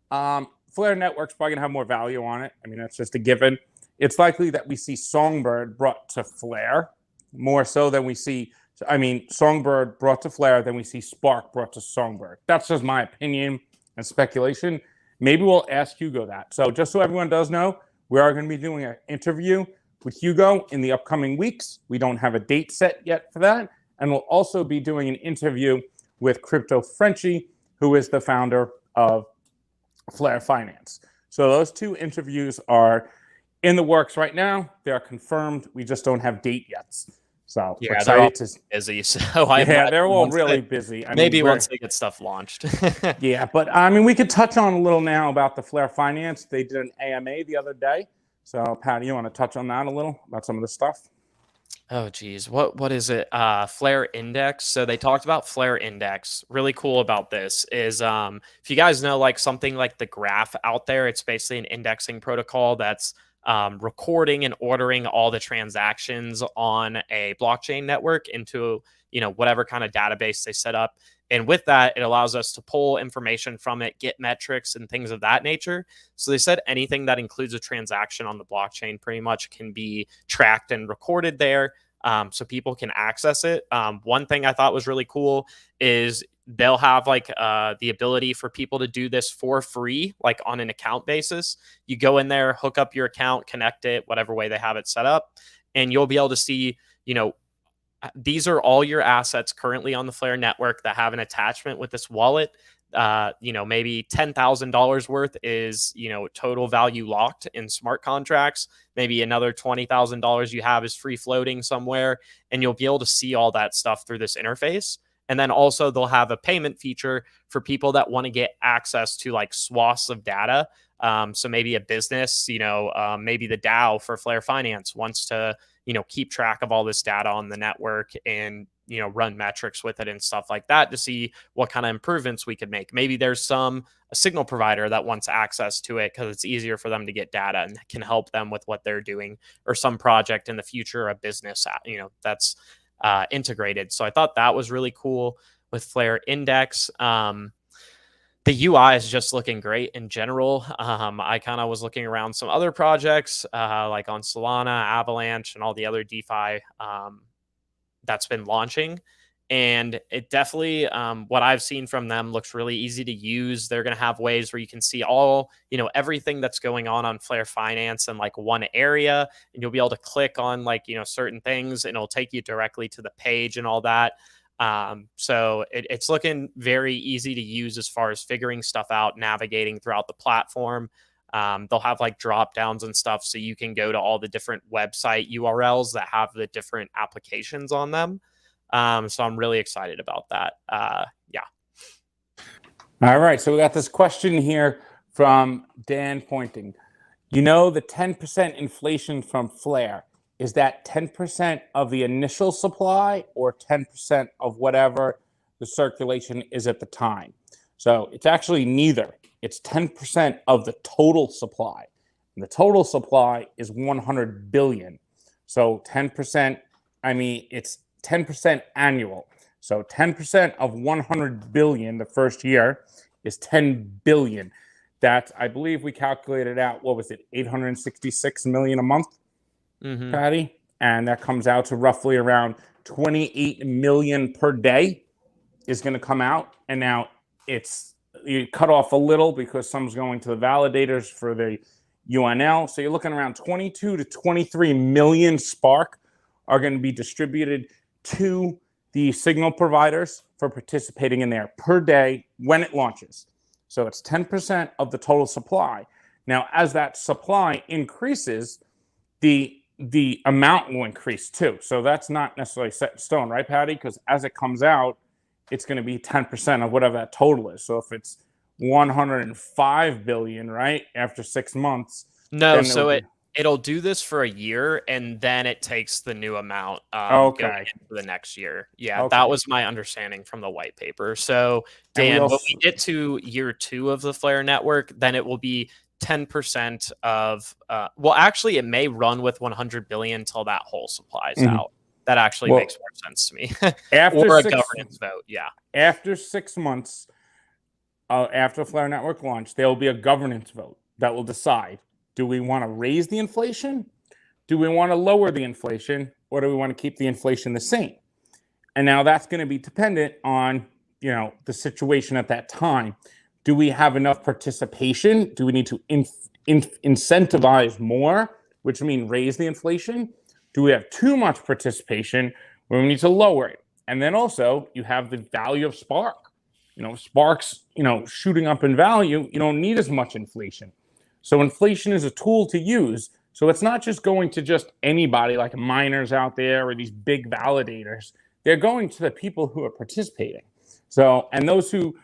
Flare Network's probably gonna have more value on it. I mean, that's just a given. It's likely that we see Songbird brought to Flare more so than we see, I mean, Songbird brought to Flare than we see Spark brought to Songbird. That's just my opinion and speculation. Maybe we'll ask Hugo that. So just so everyone does know, we are going to be doing an interview with Hugo in the upcoming weeks. We don't have a date set yet for that. And we'll also be doing an interview with Crypto Frenchie, who is the founder of Flare Finance. So those 2 interviews are in the works right now. They are confirmed. We just don't have date yet. So Yeah, we're excited to busy. So they're all really busy. Maybe once they get stuff launched. Yeah, but I mean, we could touch on a little now about the Flare Finance. They did an AMA the other day. So, Patty, you want to touch on that a little about some of the stuff? Oh, geez. What is it? Flare Index. So they talked about Flare Index. Really cool about this is if you guys know like something like the graph out there, it's basically an indexing protocol that's recording and ordering all the transactions on a blockchain network into whatever kind of database they set up. And with that, it allows us to pull information from it, get metrics and things of that nature. So they said anything that includes a transaction on the blockchain pretty much can be tracked and recorded there, so people can access it. One thing I thought was really cool is they'll have like the ability for people to do this for free, like on an account basis. You go in there, hook up your account, connect it, whatever way they have it set up, and you'll be able to see, these are all your assets currently on the Flare network that have an attachment with this wallet. Maybe $10,000 worth is, total value locked in smart contracts. Maybe another $20,000 you have is free floating somewhere, and you'll be able to see all that stuff through this interface. And then also they'll have a payment feature for people that want to get access to like swaths of data. So maybe a business, maybe the DAO for Flare Finance wants to, keep track of all this data on the network and, run metrics with it and stuff like that to see what kind of improvements we could make. Maybe there's a signal provider that wants access to it because it's easier for them to get data and can help them with what they're doing, or some project in the future, a business, that's integrated. So I thought that was really cool with Flare Index. The UI is just looking great in general. I kind of was looking around some other projects like on Solana, Avalanche, and all the other DeFi that's been launching. And it definitely, what I've seen from them looks really easy to use. They're going to have ways where you can see all, everything that's going on Flare Finance in like one area, and you'll be able to click on like, certain things, and it'll take you directly to the page and all that. So it's looking very easy to use as far as figuring stuff out, navigating throughout the platform. They'll have like drop downs and stuff, so you can go to all the different website URLs that have the different applications on them. So I'm really excited about that. Yeah. All right. So we got this question here from Dan Pointing. The 10% inflation from Flare, is that 10% of the initial supply or 10% of whatever the circulation is at the time? So it's actually neither. It's 10% of the total supply. And the total supply is 100 billion. So 10%, it's 10% annual. So 10% of 100 billion the first year is 10 billion. That's, I believe we calculated out, what was it, 866 million a month? Mm-hmm. Patty, and that comes out to roughly around 28 million per day is going to come out. And now you cut off a little because some's going to the validators for the UNL. So you're looking around 22 to 23 million Spark are going to be distributed to the signal providers for participating in there per day when it launches. So it's 10% of the total supply. Now, as that supply increases, the amount will increase too. So that's not necessarily set in stone, right, Patty? Because as it comes out, it's going to be 10% of whatever that total is. So if it's 105 billion, right, after 6 months. No, so it'll do this for a year, and then it takes the new amount going into the next year. Yeah, that was my understanding from the white paper. So, Dan, when we get to year 2 of the Flare network, then it will be 10% of, actually, it may run with 100 billion until that whole supply is out. That actually makes more sense to me. Or a governance vote, yeah. After 6 months, after Flare Network launch, there will be a governance vote that will decide, do we want to raise the inflation? Do we want to lower the inflation? Or do we want to keep the inflation the same? And now that's going to be dependent on, the situation at that time. Do we have enough participation? Do we need to incentivize more which means raise the inflation? Do we have too much participation where we need to lower it? And then also you have the value of Spark. Spark's, shooting up in value. You don't need as much inflation. So inflation is a tool to use. So it's not just going to just anybody like miners out there or these big validators. They're going to the people who are participating. So, and those who,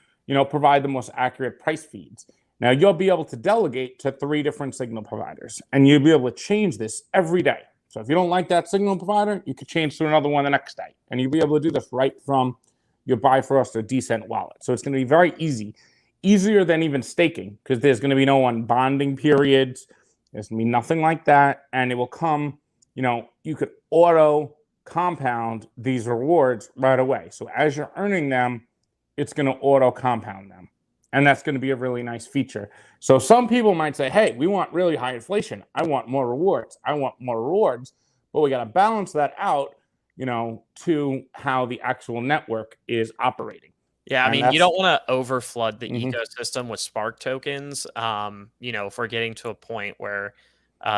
provide the most accurate price feeds. Now you'll be able to delegate to 3 different signal providers, and you'll be able to change this every day. So if you don't like that signal provider, you could change to another one the next day, and you'll be able to do this right from your Bifrost or Decent wallet. So it's going to be very easy, easier than even staking, because there's going to be no unbonding periods. There's going to be nothing like that, and it will come, you could auto compound these rewards right away. So as you're earning them, it's going to auto compound them. And that's going to be a really nice feature. So some people might say, hey, we want really high inflation. I want more rewards. I want more rewards. But we got to balance that out, to how the actual network is operating. Yeah, I mean, you don't want to overflood the ecosystem with Spark tokens. If we're getting to a point where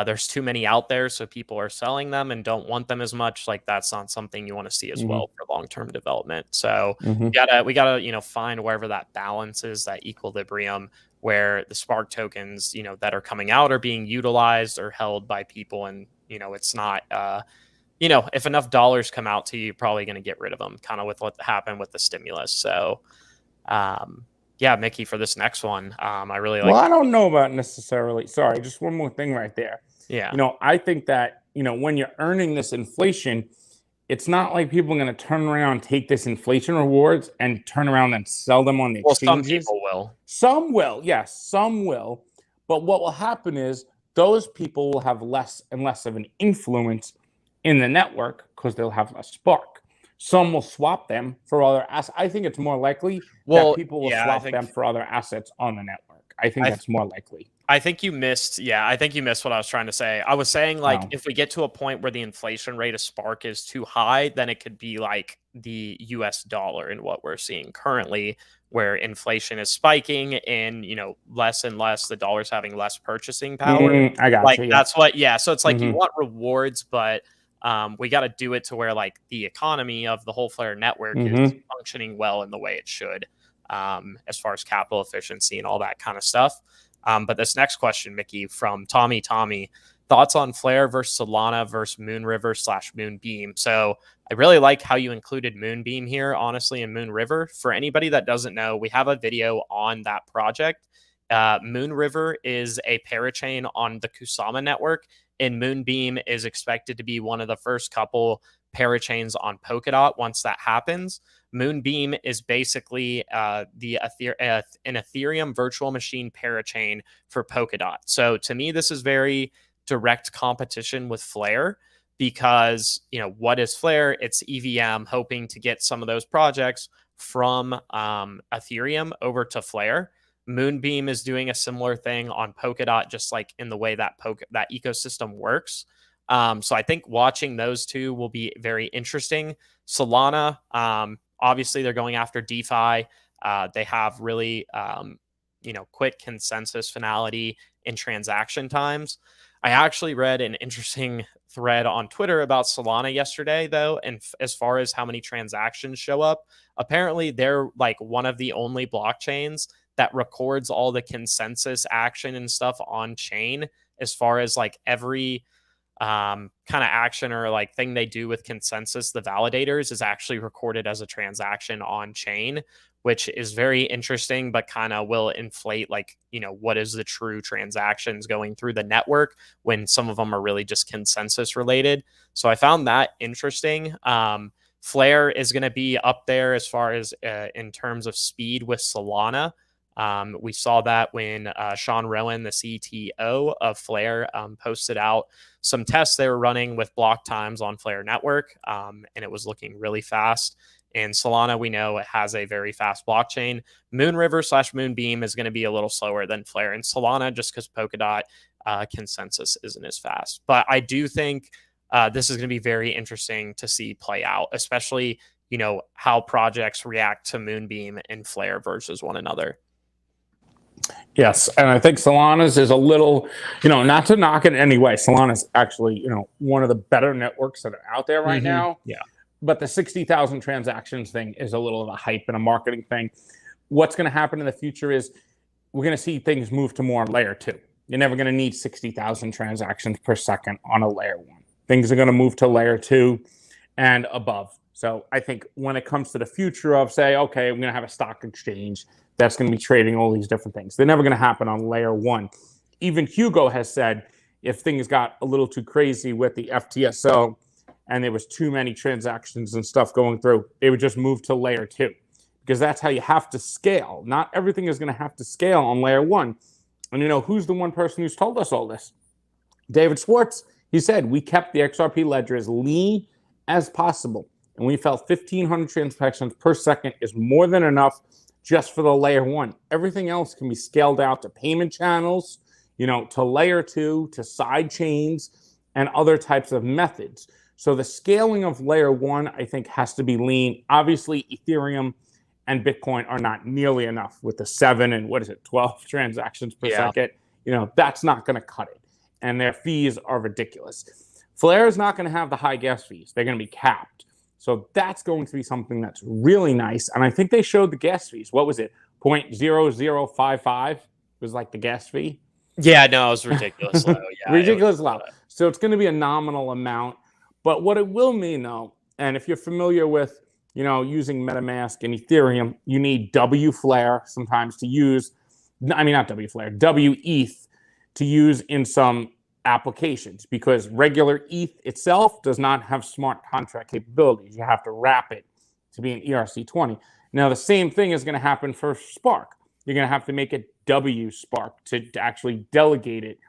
there's too many out there, so people are selling them and don't want them as much, like that's not something you want to see as well for long-term development. So we gotta find wherever that balance is, that equilibrium where the Spark tokens, that are coming out are being utilized or held by people, and it's not if enough dollars come out to you, you're probably going to get rid of them, kind of with what happened with the stimulus. So yeah, Mickey, for this next one, I really like. Well, I don't know about necessarily. Sorry, just one more thing right there. Yeah. I think that, when you're earning this inflation, it's not like people are going to turn around, take this inflation rewards and turn around and sell them on the exchanges. Well, some people will. Some will. Yes, some will. But what will happen is those people will have less and less of an influence in the network because they'll have less Spark. Some will swap them for other assets. I think it's more likely that people will swap them for other assets on the network. I think that's more likely. I think you missed. Yeah, I think you missed what I was trying to say. I was saying, if we get to a point where the inflation rate of Spark is too high, then it could be like the US dollar and what we're seeing currently, where inflation is spiking and, less and less, the dollar's having less purchasing power. I got you. That's what, So it's like you want rewards, but we got to do it to where the economy of the whole Flare network is functioning well in the way it should, as far as capital efficiency and all that kind of stuff. But this next question, Mickey, from Tommy, thoughts on Flare versus Solana versus Moonriver / Moonbeam. So I really like how you included Moonbeam here, honestly, and Moonriver. For anybody that doesn't know, we have a video on that project. Moonriver is a parachain on the Kusama network, and Moonbeam is expected to be one of the first couple parachains on Polkadot once that happens. Moonbeam is basically an Ethereum virtual machine parachain for Polkadot. So to me, this is very direct competition with Flare because, what is Flare? It's EVM hoping to get some of those projects from Ethereum over to Flare. Moonbeam is doing a similar thing on Polkadot, just like in the way that that ecosystem works. So I think watching those two will be very interesting. Solana, obviously they're going after DeFi. They have really, quick consensus finality in transaction times. I actually read an interesting thread on Twitter about Solana yesterday, though, and as far as how many transactions show up, apparently they're one of the only blockchains that records all the consensus action and stuff on chain, as far as every kind of action or thing they do with consensus, the validators, is actually recorded as a transaction on chain, which is very interesting, but kind of will inflate what is the true transactions going through the network when some of them are really just consensus related. So I found that interesting. Flare is going to be up there as far as in terms of speed with Solana. We saw that when Sean Rowan, the CTO of Flare, posted out some tests they were running with block times on Flare network, and it was looking really fast. And Solana, we know it has a very fast blockchain. Moonriver / Moonbeam is going to be a little slower than Flare and Solana, just because Polkadot consensus isn't as fast. But I do think this is going to be very interesting to see play out, especially how projects react to Moonbeam and Flare versus one another. Yes, and I think Solana's is a little, not to knock it in any way. Solana's actually, one of the better networks that are out there right now. Yeah. But the 60,000 transactions thing is a little of a hype and a marketing thing. What's going to happen in the future is we're going to see things move to more layer 2. You're never going to need 60,000 transactions per second on a layer 1. Things are going to move to layer 2 and above. So I think when it comes to the future of, say, okay, I'm going to have a stock exchange that's going to be trading all these different things, they're never going to happen on layer 1. Even Hugo has said if things got a little too crazy with the FTSO and there was too many transactions and stuff going through, they would just move to layer 2, because that's how you have to scale. Not everything is going to have to scale on layer 1. And who's the one person who's told us all this? David Schwartz. He said, we kept the XRP ledger as lean as possible, and we felt 1,500 transactions per second is more than enough just for the layer 1. Everything else can be scaled out to payment channels, to layer 2, to side chains, and other types of methods. So the scaling of layer 1, I think, has to be lean. Obviously, Ethereum and Bitcoin are not nearly enough with the 7 and 12 transactions per second. That's not going to cut it. And their fees are ridiculous. Flare is not going to have the high gas fees. They're going to be capped. So that's going to be something that's really nice. And I think they showed the gas fees. What was it? 0.0055 was like the gas fee. Yeah, no, it was ridiculous low. Yeah, ridiculous low. So it's going to be a nominal amount. But what it will mean, though, and if you're familiar with, using MetaMask and Ethereum, you need WFlare sometimes to use. I mean, not WFlare, WETH to use in some applications, because regular ETH itself does not have smart contract capabilities. You have to wrap it to be an ERC20. Now, the same thing is going to happen for Spark. You're going to have to make it WSpark to actually delegate it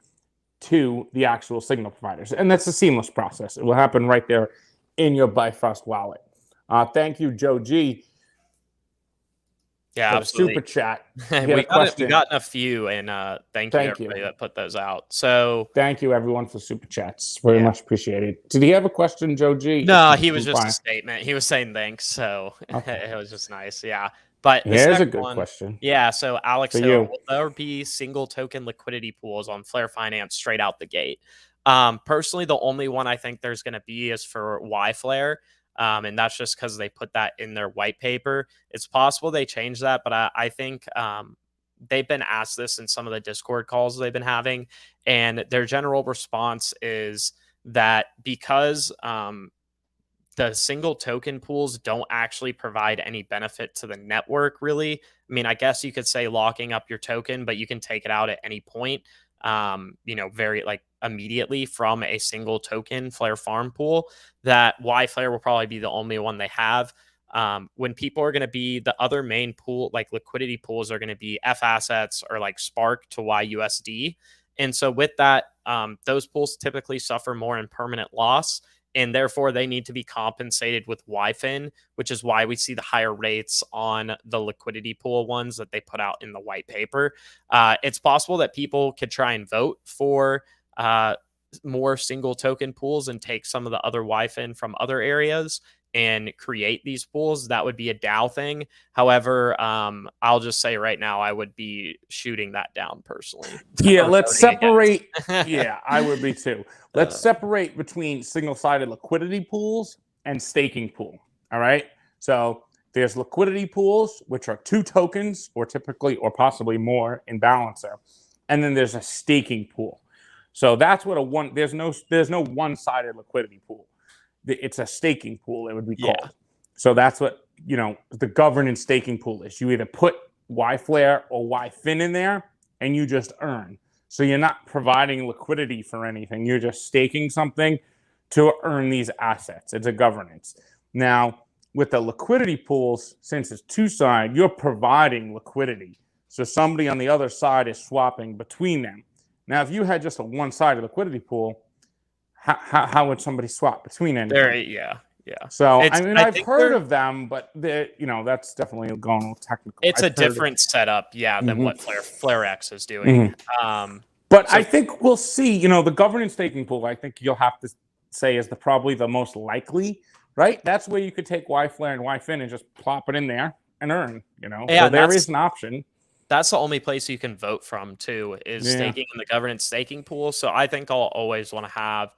to the actual signal providers. And that's a seamless process. It will happen right there in your Bifrost wallet. Thank you, Joe G. Yeah, absolutely. Super chat. We gotten a few, and thank you everybody that put those out. So thank you everyone for super chats. Very much appreciated. Did he have a question, Joe G? No, he was just a statement. He was saying thanks, so it was just nice. Yeah. But here's a good question. Yeah. So Alex Hill, will there be single token liquidity pools on Flare Finance straight out the gate? Personally, the only one I think there's going to be is for YFlare. And that's just because they put that in their white paper. It's possible they change that, but I think they've been asked this in some of the Discord calls they've been having, and their general response is that because the single token pools don't actually provide any benefit to the network, really. I mean, I guess you could say locking up your token, but you can take it out at any point, very immediately from a single token Flare farm pool. That YFlare will probably be the only one they have. When people are going to be the other main pool, like liquidity pools, are going to be F assets or like Spark to YUSD. And so with that, those pools typically suffer more in permanent loss, and therefore they need to be compensated with YFIN, which is why we see the higher rates on the liquidity pool ones that they put out in the white paper. It's possible that people could try and vote for more single token pools and take some of the other YFIN from other areas and create these pools. That would be a DAO thing. However, I'll just say right now, I would be shooting that down personally. Yeah, let's separate. Yeah, I would be too. Let's separate between single-sided liquidity pools and staking pool. All right. So there's liquidity pools, which are 2 tokens or typically or possibly more in balancer. And then there's a staking pool. So that's what there's no one-sided liquidity pool. It's a staking pool, it would be called. Yeah. So that's what, the governance staking pool is. You either put YFlare or YFIN in there and you just earn. So you're not providing liquidity for anything. You're just staking something to earn these assets. It's a governance. Now, with the liquidity pools, since it's 2-sided, you're providing liquidity. So somebody on the other side is swapping between them. Now, if you had just a one-sided liquidity pool, how would somebody swap between anything? Yeah. So I've heard of them, but that's definitely going a little technical. It's a different setup, than what FlareX is doing. But I think we'll see. The governance staking pool, I think you'll have to say is probably the most likely, right? That's where you could take YFlare and YFIN and just plop it in there and earn. So there is an option. That's the only place you can vote from too, is Yeah. staking in the governance staking pool. So I think I'll always want to have,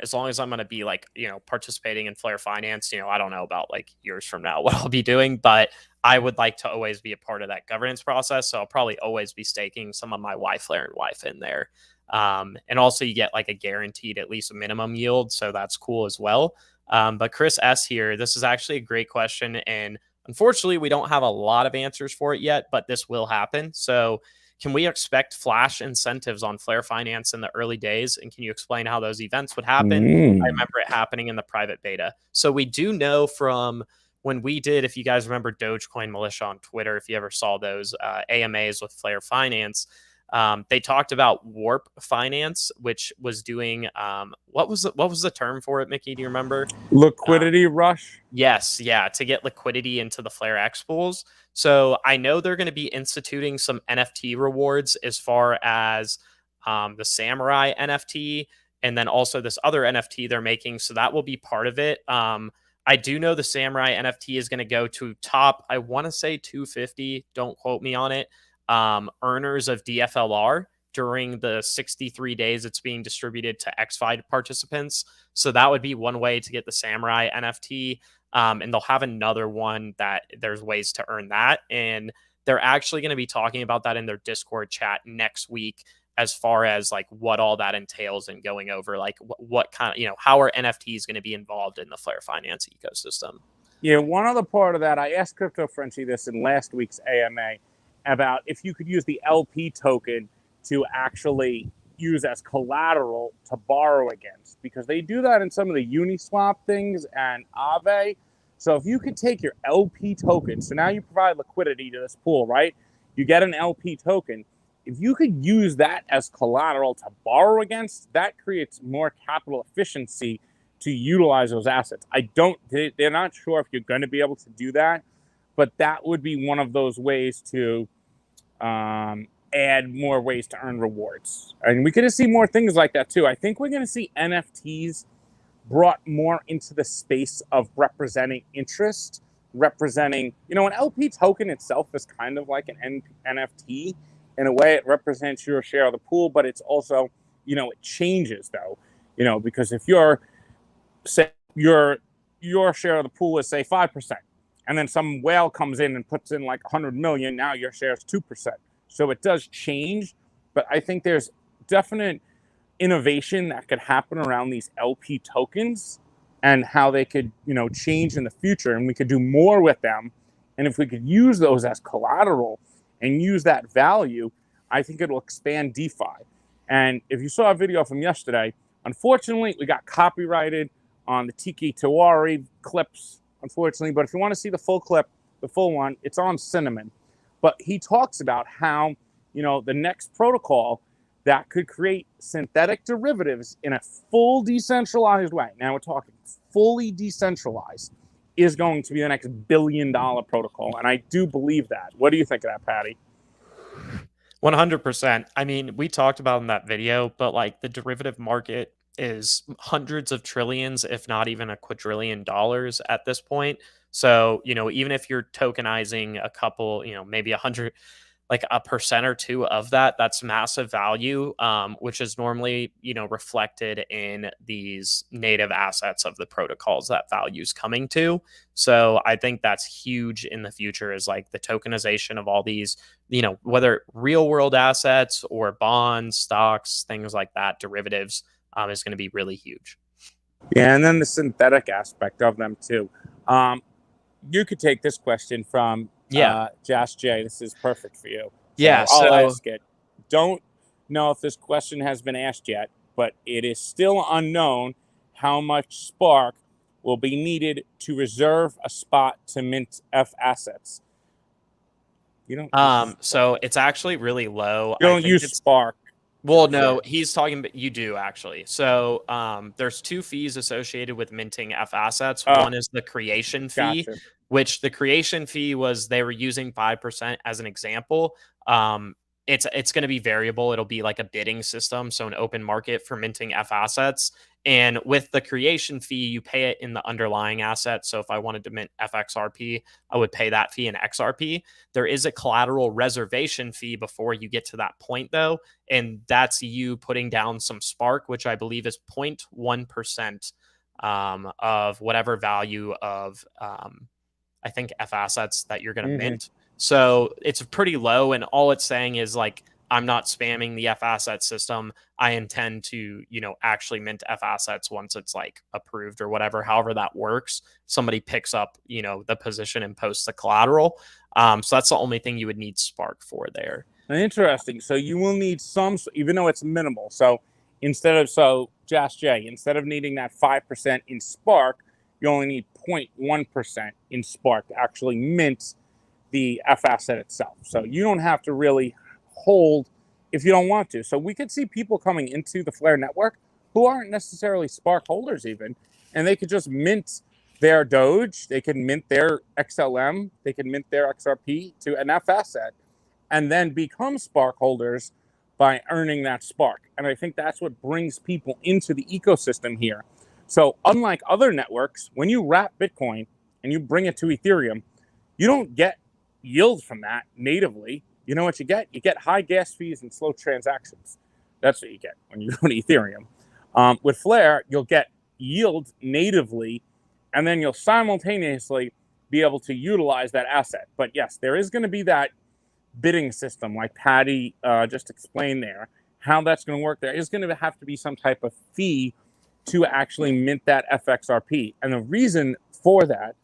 as long as I'm going to be like, participating in Flare Finance, I don't know about like years from now what I'll be doing, but I would like to always be a part of that governance process. So I'll probably always be staking some of my Y Flare and YF in there. And also you get like a guaranteed at least a minimum yield. So that's cool as well. But Chris S here, this is actually a great question. And unfortunately, we don't have a lot of answers for it yet, but this will happen. So, can we expect flash incentives on Flare Finance in the early days? And can you explain how those events would happen? I Mm. remember it happening in the private beta. So, we do know from when we did, if you guys remember Dogecoin Militia on Twitter, if you ever saw those AMAs with Flare Finance, they talked about Warp Finance, which was doing what was the term for it, Mickey? Do you remember? Liquidity rush. Yes, yeah, to get liquidity into the Flare X pools. So I know they're going to be instituting some NFT rewards as far as the Samurai NFT and then also this other NFT they're making. So that will be part of it. I do know the Samurai NFT is going to go to top, I want to say 250. Don't quote me on it. Earners of DFLR during the 63 days it's being distributed to XFi participants. So that would be one way to get the Samurai NFT. And they'll have another one that there's ways to earn that. And they're actually going to be talking about that in their Discord chat next week, as far as like what all that entails and going over like what kind of, how are NFTs going to be involved in the Flare Finance ecosystem. Yeah, one other part of that, I asked Crypto Frenchie this in last week's AMA about if you could use the LP token to actually use as collateral to borrow against, because they do that in some of the Uniswap things and Aave. So if you could take your LP token, so now you provide liquidity to this pool, right? You get an LP token. If you could use that as collateral to borrow against, that creates more capital efficiency to utilize those assets. They're not sure if you're going to be able to do that, but that would be one of those ways to add more ways to earn rewards. And we're going to see more things like that too. I think we're going to see NFTs brought more into the space of representing interest, representing, an LP token itself is kind of like an NFT. In a way, it represents your share of the pool, but it's also, it changes though, because if say your share of the pool is say 5%, and then some whale comes in and puts in like 100 million, now your share is 2%. So it does change, but I think there's definite innovation that could happen around these LP tokens and how they could, change in the future, and we could do more with them. And if we could use those as collateral and use that value, I think it will expand DeFi. And if you saw a video from yesterday, unfortunately, we got copyrighted on the Tiki Tawari clips, unfortunately. But if you want to see the full clip, the full one, it's on Cinnamon. But he talks about how, the next protocol that could create synthetic derivatives in a full decentralized way. Now we're talking fully decentralized, is going to be the next billion-dollar protocol. And I do believe that. What do you think of that, Patty? 100%. I mean, we talked about in that video, but like the derivative market is hundreds of trillions, if not even a quadrillion dollars at this point. So, even if you're tokenizing a couple, maybe 100, like a percent or two of that, that's massive value, which is normally, reflected in these native assets of the protocols that value is coming to. So I think that's huge in the future, is like the tokenization of all these, whether real world assets or bonds, stocks, things like that, derivatives, is going to be really huge. Yeah, and then the synthetic aspect of them too. You could take this question from Josh J. This is perfect for you. So I'll ask it. Don't know if this question has been asked yet, but it is still unknown how much Spark will be needed to reserve a spot to mint F assets. So it's actually really low. You don't use Spark. Well, no, he's talking, but you do actually. So there's two fees associated with minting F assets. One is the creation fee, which the creation fee was they were using 5% as an example. it's going to be variable. It'll be like a bidding system, so an open market for minting F assets. And with the creation fee, you pay it in the underlying asset. So if I wanted to mint FXRP, I would pay that fee in XRP. There is a collateral reservation fee before you get to that point, though, and that's you putting down some Spark, which I believe is 0.1% of whatever value of I think F assets that you're going to mint. So it's pretty low, and all it's saying is like, I'm not spamming the F asset system. I intend to, actually mint F assets once it's like approved or whatever, however that works. Somebody picks up, the position and posts the collateral. So that's the only thing you would need Spark for there. Interesting. So you will need some, even though it's minimal. So instead of needing that 5% in Spark, you only need 0.1% in Spark to actually mint the F asset itself. So you don't have to really hold if you don't want to. So we could see people coming into the Flare network who aren't necessarily Spark holders even, and they could just mint their Doge, they can mint their XLM, they can mint their XRP to an F asset, and then become Spark holders by earning that Spark. And I think that's what brings people into the ecosystem here. So unlike other networks, when you wrap Bitcoin and you bring it to Ethereum, you don't get yield from that natively. You know what you get? You get high gas fees and slow transactions. That's what you get when you go to Ethereum. With Flare, you'll get yield natively, and then you'll simultaneously be able to utilize that asset. But yes, there is going to be that bidding system, like Patty just explained there. How that's going to work, there is going to have to be some type of fee to actually mint that FXRP. And the reason for that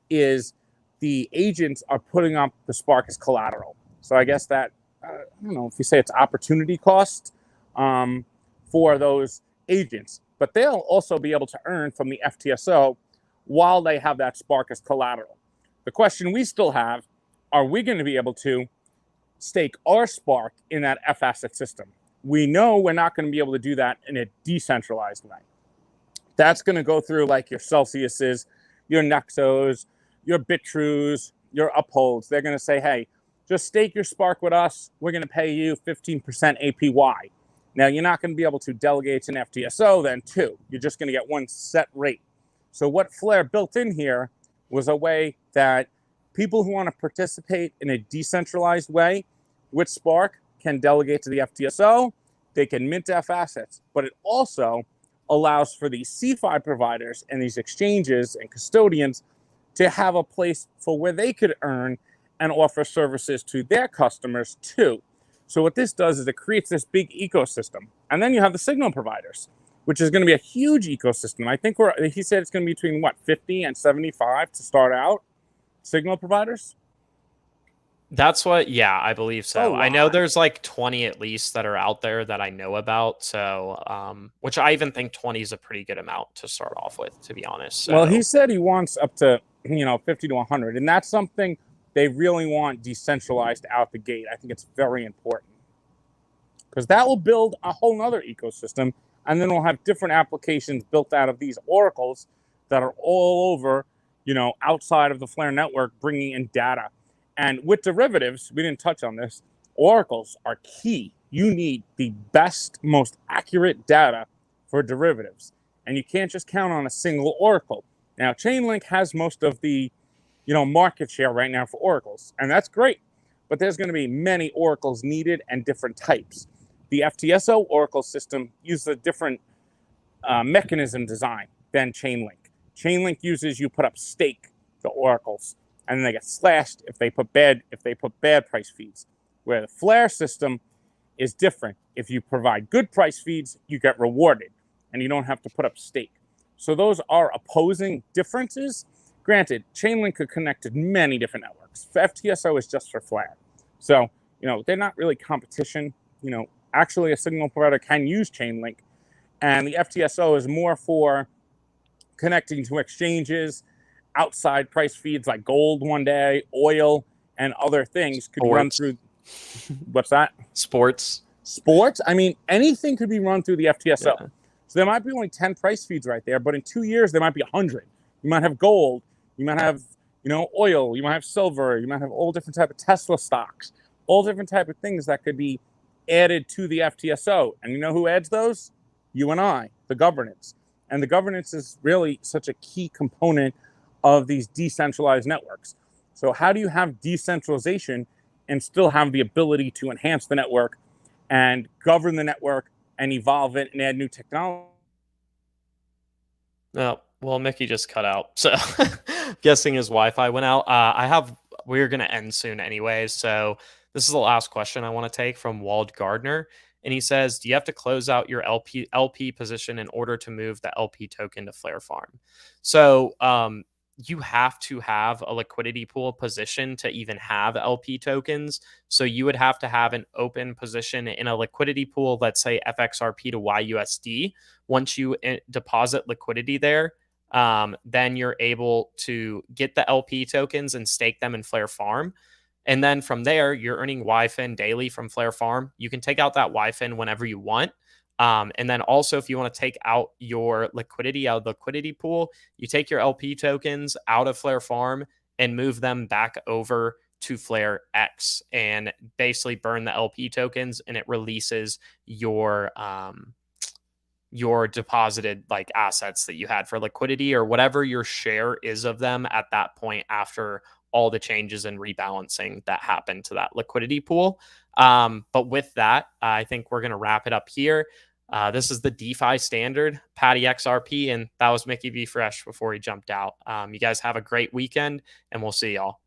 is the agents are putting up the Spark as collateral. So I guess that, I don't know if you say it's opportunity cost for those agents, but they'll also be able to earn from the FTSO while they have that Spark as collateral. The question we still have, are we going to be able to stake our Spark in that F asset system? We know we're not going to be able to do that in a decentralized way. That's going to go through like your Celsiuses, your Nexos, your Bittrues, your Upholds. They're going to say, hey, just stake your Spark with us. We're going to pay you 15% APY. Now, you're not going to be able to delegate to an FTSO then too. You're just going to get one set rate. So what Flare built in here was a way that people who want to participate in a decentralized way with Spark can delegate to the FTSO. They can mint F assets, but it also allows for these CeFi providers and these exchanges and custodians to have a place for where they could earn and offer services to their customers too. So what this does is it creates this big ecosystem. And then you have the signal providers, which is going to be a huge ecosystem. I think he said it's going to be between 50 and 75 to start out, signal providers. That's what, yeah, I believe so. I know there's like 20 at least that are out there that I know about. So, which I even think 20 is a pretty good amount to start off with, to be honest. So. Well, he said he wants up to, 50 to 100. And that's something they really want decentralized out the gate. I think it's very important because that will build a whole nother ecosystem. And then we'll have different applications built out of these oracles that are all over, outside of the Flare network, bringing in data. And with derivatives, we didn't touch on this, oracles are key. You need the best, most accurate data for derivatives. And you can't just count on a single oracle. Now, Chainlink has most of the, market share right now for oracles. And that's great. But there's going to be many oracles needed and different types. The FTSO oracle system uses a different mechanism design than Chainlink. Chainlink uses, you put up stake the oracles, and then they get slashed if they put bad price feeds. Where the Flare system is different. If you provide good price feeds, you get rewarded, and you don't have to put up stake. So those are opposing differences. Granted, Chainlink could connect to many different networks. FTSO is just for Flare. So, they're not really competition. Actually, a signal provider can use Chainlink, and the FTSO is more for connecting to exchanges, outside price feeds like gold one day, oil, and other things could run through. What's that? Sports. I mean, anything could be run through the FTSO. Yeah. So there might be only 10 price feeds right there, but in 2 years, there might be 100. You might have gold. You might have, oil. You might have silver. You might have all different types of Tesla stocks. all different type of things that could be added to the FTSO. And you know who adds those? You and I, the governance. And the governance is really such a key component of these decentralized networks. So how do you have decentralization and still have the ability to enhance the network and govern the network and evolve it and add new technology? No, well, Mickey just cut out. So guessing his Wi-Fi went out. We're gonna end soon anyway. So this is the last question I want to take from Wald Gardner. And he says, do you have to close out your LP position in order to move the LP token to Flare Farm? So you have to have a liquidity pool position to even have LP tokens. So you would have to have an open position in a liquidity pool, let's say FXRP to YUSD. Once you deposit liquidity there, then you're able to get the LP tokens and stake them in Flare Farm. And then from there, you're earning YFIN daily from Flare Farm. You can take out that YFIN whenever you want. And then also, if you want to take out your liquidity out of the liquidity pool, you take your LP tokens out of Flare Farm and move them back over to Flare X and basically burn the LP tokens, and it releases your deposited like assets that you had for liquidity or whatever your share is of them at that point after all the changes and rebalancing that happened to that liquidity pool. But with that, I think we're going to wrap it up here. This is the DeFi standard, Patty XRP, and that was Mickey V Fresh before he jumped out. You guys have a great weekend, and we'll see y'all.